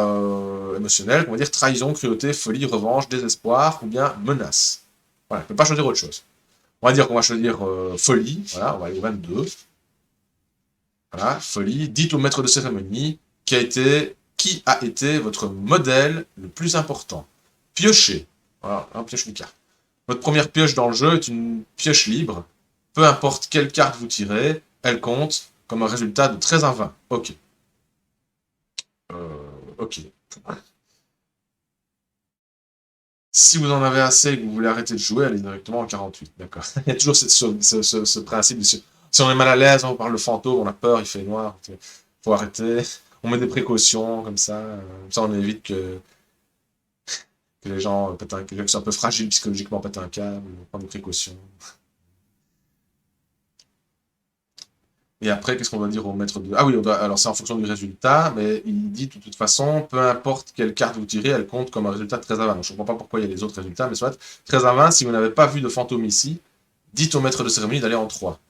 S1: émotionnels, on va dire trahison, cruauté, folie, revanche, désespoir, ou bien menace. Voilà, il ne peut pas choisir autre chose. On va dire qu'on va choisir folie, voilà, on va aller au 22. Voilà, folie. Dites au maître de cérémonie qui a été votre modèle le plus important. Piochez. Voilà, un pioche une carte. Votre première pioche dans le jeu est une pioche libre. Peu importe quelle carte vous tirez, elle compte comme un résultat de 13 à 20. Ok. Ok. Si vous en avez assez et que vous voulez arrêter de jouer, allez directement en 48. D'accord. Il y a toujours ce principe de si on est mal à l'aise, on parle de fantôme, on a peur, il fait noir, faut arrêter. On met des précautions comme ça on évite que les gens que les gens qui sont un peu fragiles psychologiquement pètent un câble, prendre des précautions. Et après, qu'est-ce qu'on doit dire au maître de... Ah oui, alors c'est en fonction du résultat, mais il dit de toute façon, peu importe quelle carte vous tirez, elle compte comme un résultat de 13 à 20. Donc je ne comprends pas pourquoi il y a les autres résultats, mais soit 13 à 20, si vous n'avez pas vu de fantôme ici, dites au maître de cérémonie d'aller en 3.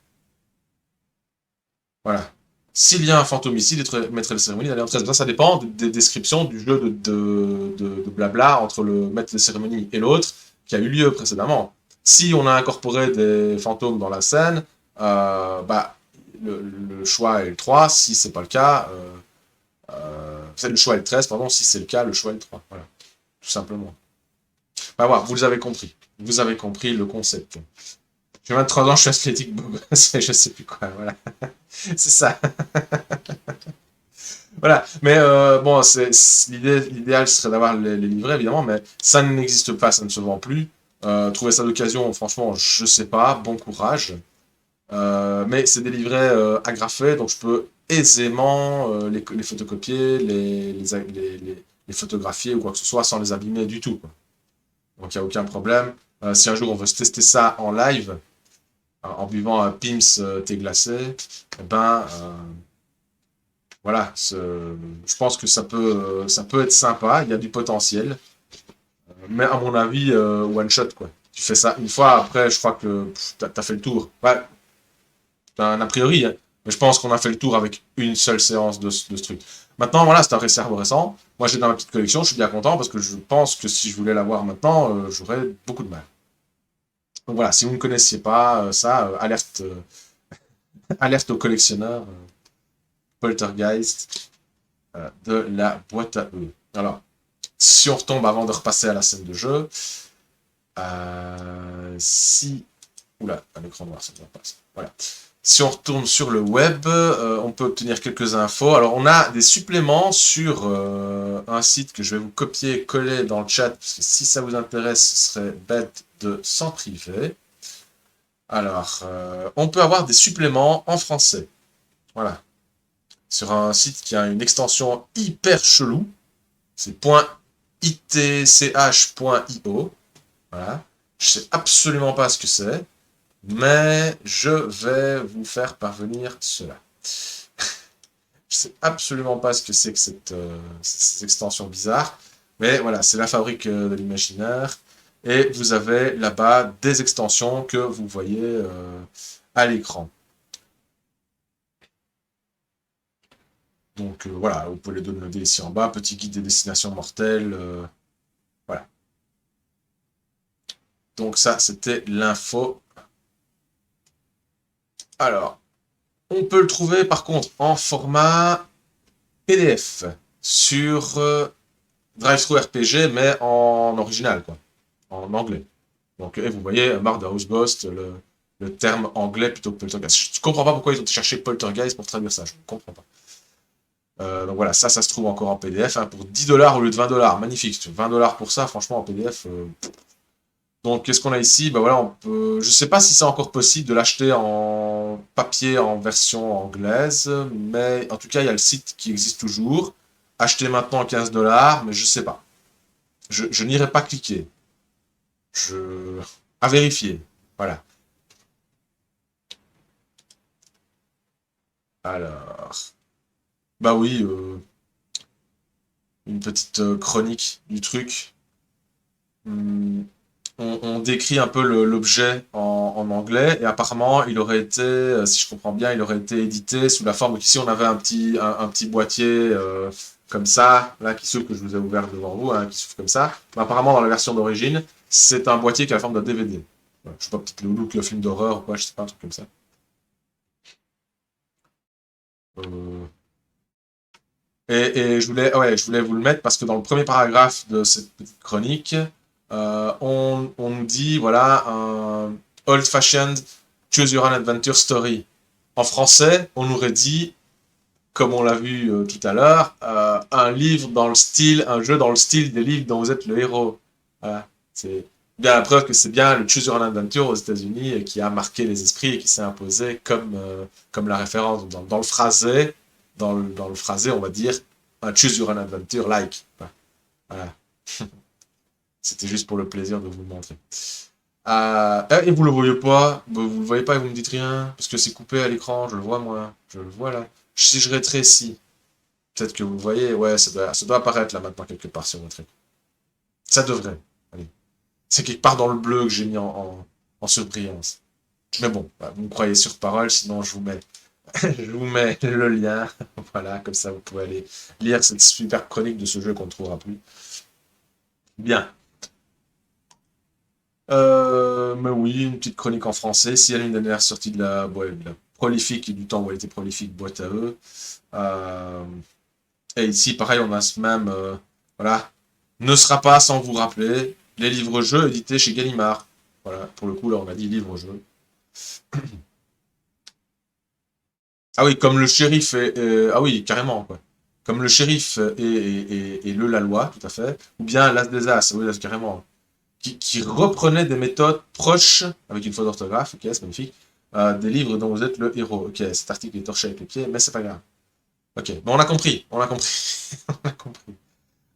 S1: Voilà. S'il y a un fantôme ici, dites au maître de cérémonie d'aller en 13. Ça dépend des descriptions du jeu de blabla entre le maître de cérémonie et l'autre qui a eu lieu précédemment. Si on a incorporé des fantômes dans la scène, le choix est le 3, si c'est pas le cas, le choix est le 13, pardon, si c'est le cas, le choix est le 3. Voilà, tout simplement. Bah voilà, vous avez compris. Vous avez compris le concept. J'ai 23 ans, je suis athlétique, je sais plus quoi, voilà. C'est ça. Voilà, mais bon, l'idéal serait d'avoir les livrets, évidemment, mais ça n'existe pas, ça ne se vend plus. Trouver ça d'occasion, franchement, je sais pas, bon courage. Mais c'est des livrets agrafés, donc je peux aisément les photocopier, les photographier ou quoi que ce soit sans les abîmer du tout, quoi. Donc il n'y a aucun problème. Si un jour on veut se tester ça en live, en buvant un Pim's thé glacé, eh ben voilà, je pense que ça peut être sympa, il y a du potentiel. Mais à mon avis, one shot quoi. Tu fais ça une fois, après je crois que t'as fait le tour. Ouais, c'est un a priori, hein. Mais je pense qu'on a fait le tour avec une seule séance de ce truc. Maintenant, voilà, c'est un récit arborescent. Moi, j'ai dans ma petite collection, je suis bien content parce que je pense que si je voulais l'avoir maintenant, j'aurais beaucoup de mal. Donc voilà, si vous ne connaissiez pas ça, alerte aux collectionneurs Poltergeist de la boîte à eux. Alors, si on retombe avant de repasser à la scène de jeu, Oula, un écran noir, ça ne va pas. Voilà. Si on retourne sur le web, on peut obtenir quelques infos. Alors, on a des suppléments sur un site que je vais vous copier et coller dans le chat, parce que si ça vous intéresse, ce serait bête de s'en priver. Alors, on peut avoir des suppléments en français. Voilà. Sur un site qui a une extension hyper chelou. C'est .itch.io. Voilà. Je sais absolument pas ce que c'est. Mais je vais vous faire parvenir cela. Je sais absolument pas ce que c'est que ces extensions bizarres. Mais voilà, c'est la fabrique de l'imaginaire. Et vous avez là-bas des extensions que vous voyez à l'écran. Donc voilà, vous pouvez les downloader ici en bas. Petit guide des destinations mortelles. Voilà. Donc ça, c'était l'info. Alors, on peut le trouver par contre en format PDF sur DriveThruRPG, mais en original, quoi, en anglais. Donc, vous voyez, Murder House Ghost, le terme anglais plutôt que Poltergeist. Je ne comprends pas pourquoi ils ont cherché Poltergeist pour traduire ça, je ne comprends pas. Donc voilà, ça se trouve encore en PDF hein, pour 10$ au lieu de 20$. Magnifique, 20$ pour ça, franchement, en PDF. Donc, qu'est-ce qu'on a ici? Bah voilà, on peut... Je sais pas si c'est encore possible de l'acheter en papier en version anglaise, mais en tout cas, il y a le site qui existe toujours. Acheter maintenant 15$, mais je sais pas. Je n'irai pas cliquer. À vérifier. Voilà. Alors... Bah oui, une petite chronique du truc. Hmm, on décrit un peu l'objet en anglais, et apparemment, il aurait été, si je comprends bien, il aurait été édité sous la forme qu'ici on avait un petit boîtier comme ça, là, qui s'ouvre, que je vous ai ouvert devant vous, hein, qui s'ouvre comme ça. Mais apparemment, dans la version d'origine, c'est un boîtier qui a la forme d'un DVD. Voilà, je sais pas, peut-être le look, le film d'horreur ou quoi, je sais pas, un truc comme ça. Euh, je voulais vous le mettre parce que dans le premier paragraphe de cette petite chronique, on nous dit, voilà, un old-fashioned Choose Your Own Adventure story. En français, on aurait dit, comme on l'a vu tout à l'heure, un livre dans le style, un jeu dans le style des livres dont vous êtes le héros. Voilà. C'est bien la preuve que c'est bien le Choose Your Own Adventure aux États-Unis qui a marqué les esprits et qui s'est imposé comme la référence. Dans le phrasé, dans le phrasé, on va dire un Choose Your Own Adventure like. Voilà. C'était juste pour le plaisir de vous le montrer. Et vous le voyez pas, vous le voyez pas et vous me dites rien, parce que c'est coupé à l'écran, je le vois moi, je le vois là. Si je rétrécis, peut-être que vous le voyez, ouais, ça doit apparaître là maintenant quelque part sur votre écran. Ça devrait, allez. C'est quelque part dans le bleu que j'ai mis en surbrillance. Mais bon, bah, vous me croyez sur parole, sinon je vous mets, je vous mets le lien, voilà, comme ça vous pouvez aller lire cette super chronique de ce jeu qu'on ne trouvera plus. Bien. Mais oui, une petite chronique en français. Si elle est une dernière sortie de la prolifique et du temps où elle était prolifique, boîte à eux. Euh, et ici, pareil, on a ce même, voilà, ne sera pas sans vous rappeler les livres-jeux édités chez Gallimard. Voilà, pour le coup, là, on a dit livres-jeux. Ah oui, comme le shérif ah oui, carrément, quoi. Comme le shérif et le la loi, tout à fait. Ou bien l'as des as, oui, là, carrément. Qui reprenait des méthodes proches, avec une faute d'orthographe, ok, c'est magnifique, des livres dont vous êtes le héros. Ok, cet article est torché avec les pieds, mais c'est pas grave. Ok, bon, on a compris, on a compris, on a compris.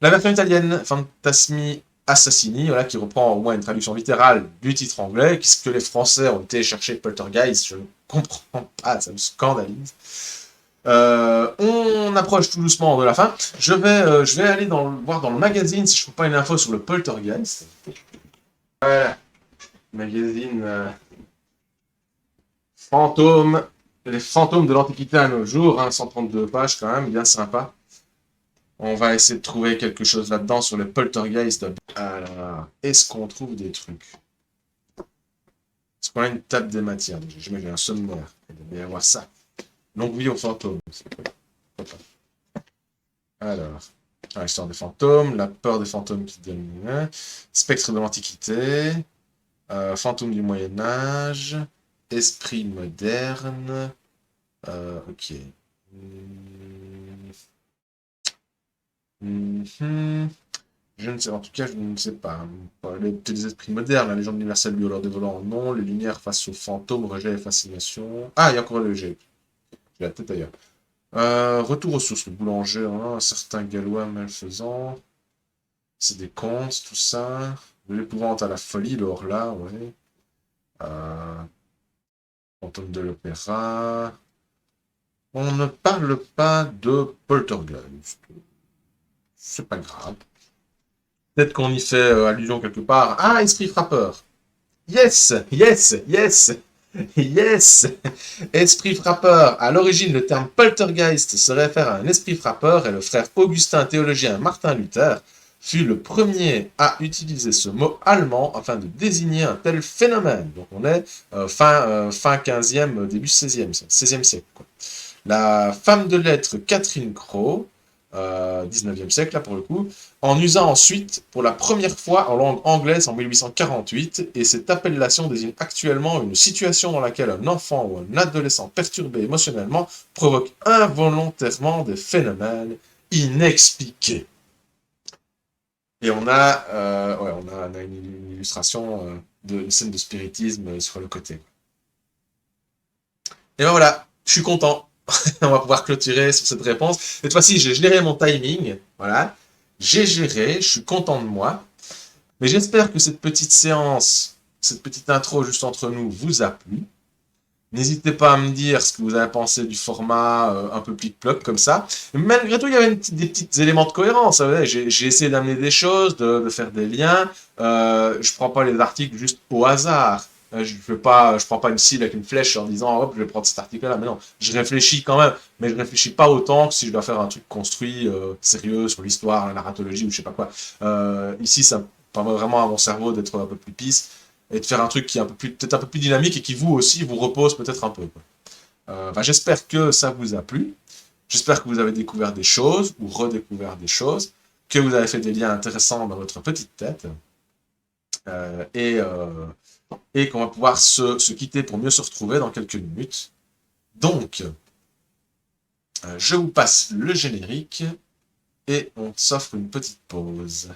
S1: La version italienne, Fantasmi Assassini, voilà, qui reprend au moins une traduction littérale du titre anglais, qu'est-ce que les Français ont été chercher Poltergeist, je ne comprends pas, ça me scandalise. On approche tout doucement de la fin. Je vais aller voir dans le magazine si je trouve pas une info sur le Poltergeist. Voilà, magazine fantôme, les fantômes de l'Antiquité à nos jours, hein, 132 pages quand même, bien sympa. On va essayer de trouver quelque chose là-dedans sur le Poltergeist. Alors, est-ce qu'on trouve des trucs? Est-ce qu'on a une table des matières déjà? J'imagine un sommaire. Il doit y avoir ça. Longue vie aux fantômes. Alors, l'histoire des fantômes, la peur des fantômes qui domine, spectre de l'Antiquité, fantôme du Moyen-Âge, esprit moderne, ok. Je ne sais, en tout cas, je ne sais pas. Les esprits modernes, la légende universelle lui leur dévoilant non, les lumières face aux fantômes, rejet et fascination. Ah, il y a encore le G. J'ai la tête ailleurs. Retour aux sources, le boulanger, hein, un certain gallois malfaisant. C'est des contes, tout ça. De l'épouvante à la folie, le hors-là, ouais. Fantôme de l'opéra. On ne parle pas de Poltergeist. C'est pas grave. Peut-être qu'on y fait allusion quelque part. Ah, esprit frappeur. Yes, yes, yes, yes. Esprit frappeur. À l'origine, le terme poltergeist se réfère à un esprit frappeur et le frère Augustin théologien Martin Luther fut le premier à utiliser ce mot allemand afin de désigner un tel phénomène. Donc on est fin 15e, début 16e siècle, quoi. La femme de lettres Catherine Crowe 19e siècle là pour le coup, en usant ensuite pour la première fois en langue anglaise en 1848, et cette appellation désigne actuellement une situation dans laquelle un enfant ou un adolescent perturbé émotionnellement provoque involontairement des phénomènes inexpliqués. Et on a, on a une illustration d'une scène de spiritisme sur le côté. Et ben voilà, je suis content. On va pouvoir clôturer sur cette réponse. Cette fois-ci, j'ai géré mon timing. Voilà. J'ai géré, je suis content de moi. Mais j'espère que cette petite séance, cette petite intro juste entre nous vous a plu. N'hésitez pas à me dire ce que vous avez pensé du format un peu plic-ploc comme ça. Mais malgré tout, il y avait des petits éléments de cohérence. J'ai essayé d'amener des choses, de faire des liens. Je prends pas les articles juste au hasard. Je prends pas une cible avec une flèche en disant hop, je vais prendre cet article-là. Mais non, je réfléchis quand même, mais je réfléchis pas autant que si je dois faire un truc construit, sérieux sur l'histoire, la narratologie ou je sais pas quoi. Ici, ça permet vraiment à mon cerveau d'être un peu plus pisse et de faire un truc qui est peut-être un peu plus dynamique et qui vous aussi vous repose peut-être un peu. J'espère que ça vous a plu. J'espère que vous avez découvert des choses ou redécouvert des choses, que vous avez fait des liens intéressants dans votre petite tête. Et qu'on va pouvoir se quitter pour mieux se retrouver dans quelques minutes. Donc, je vous passe le générique et on s'offre une petite pause.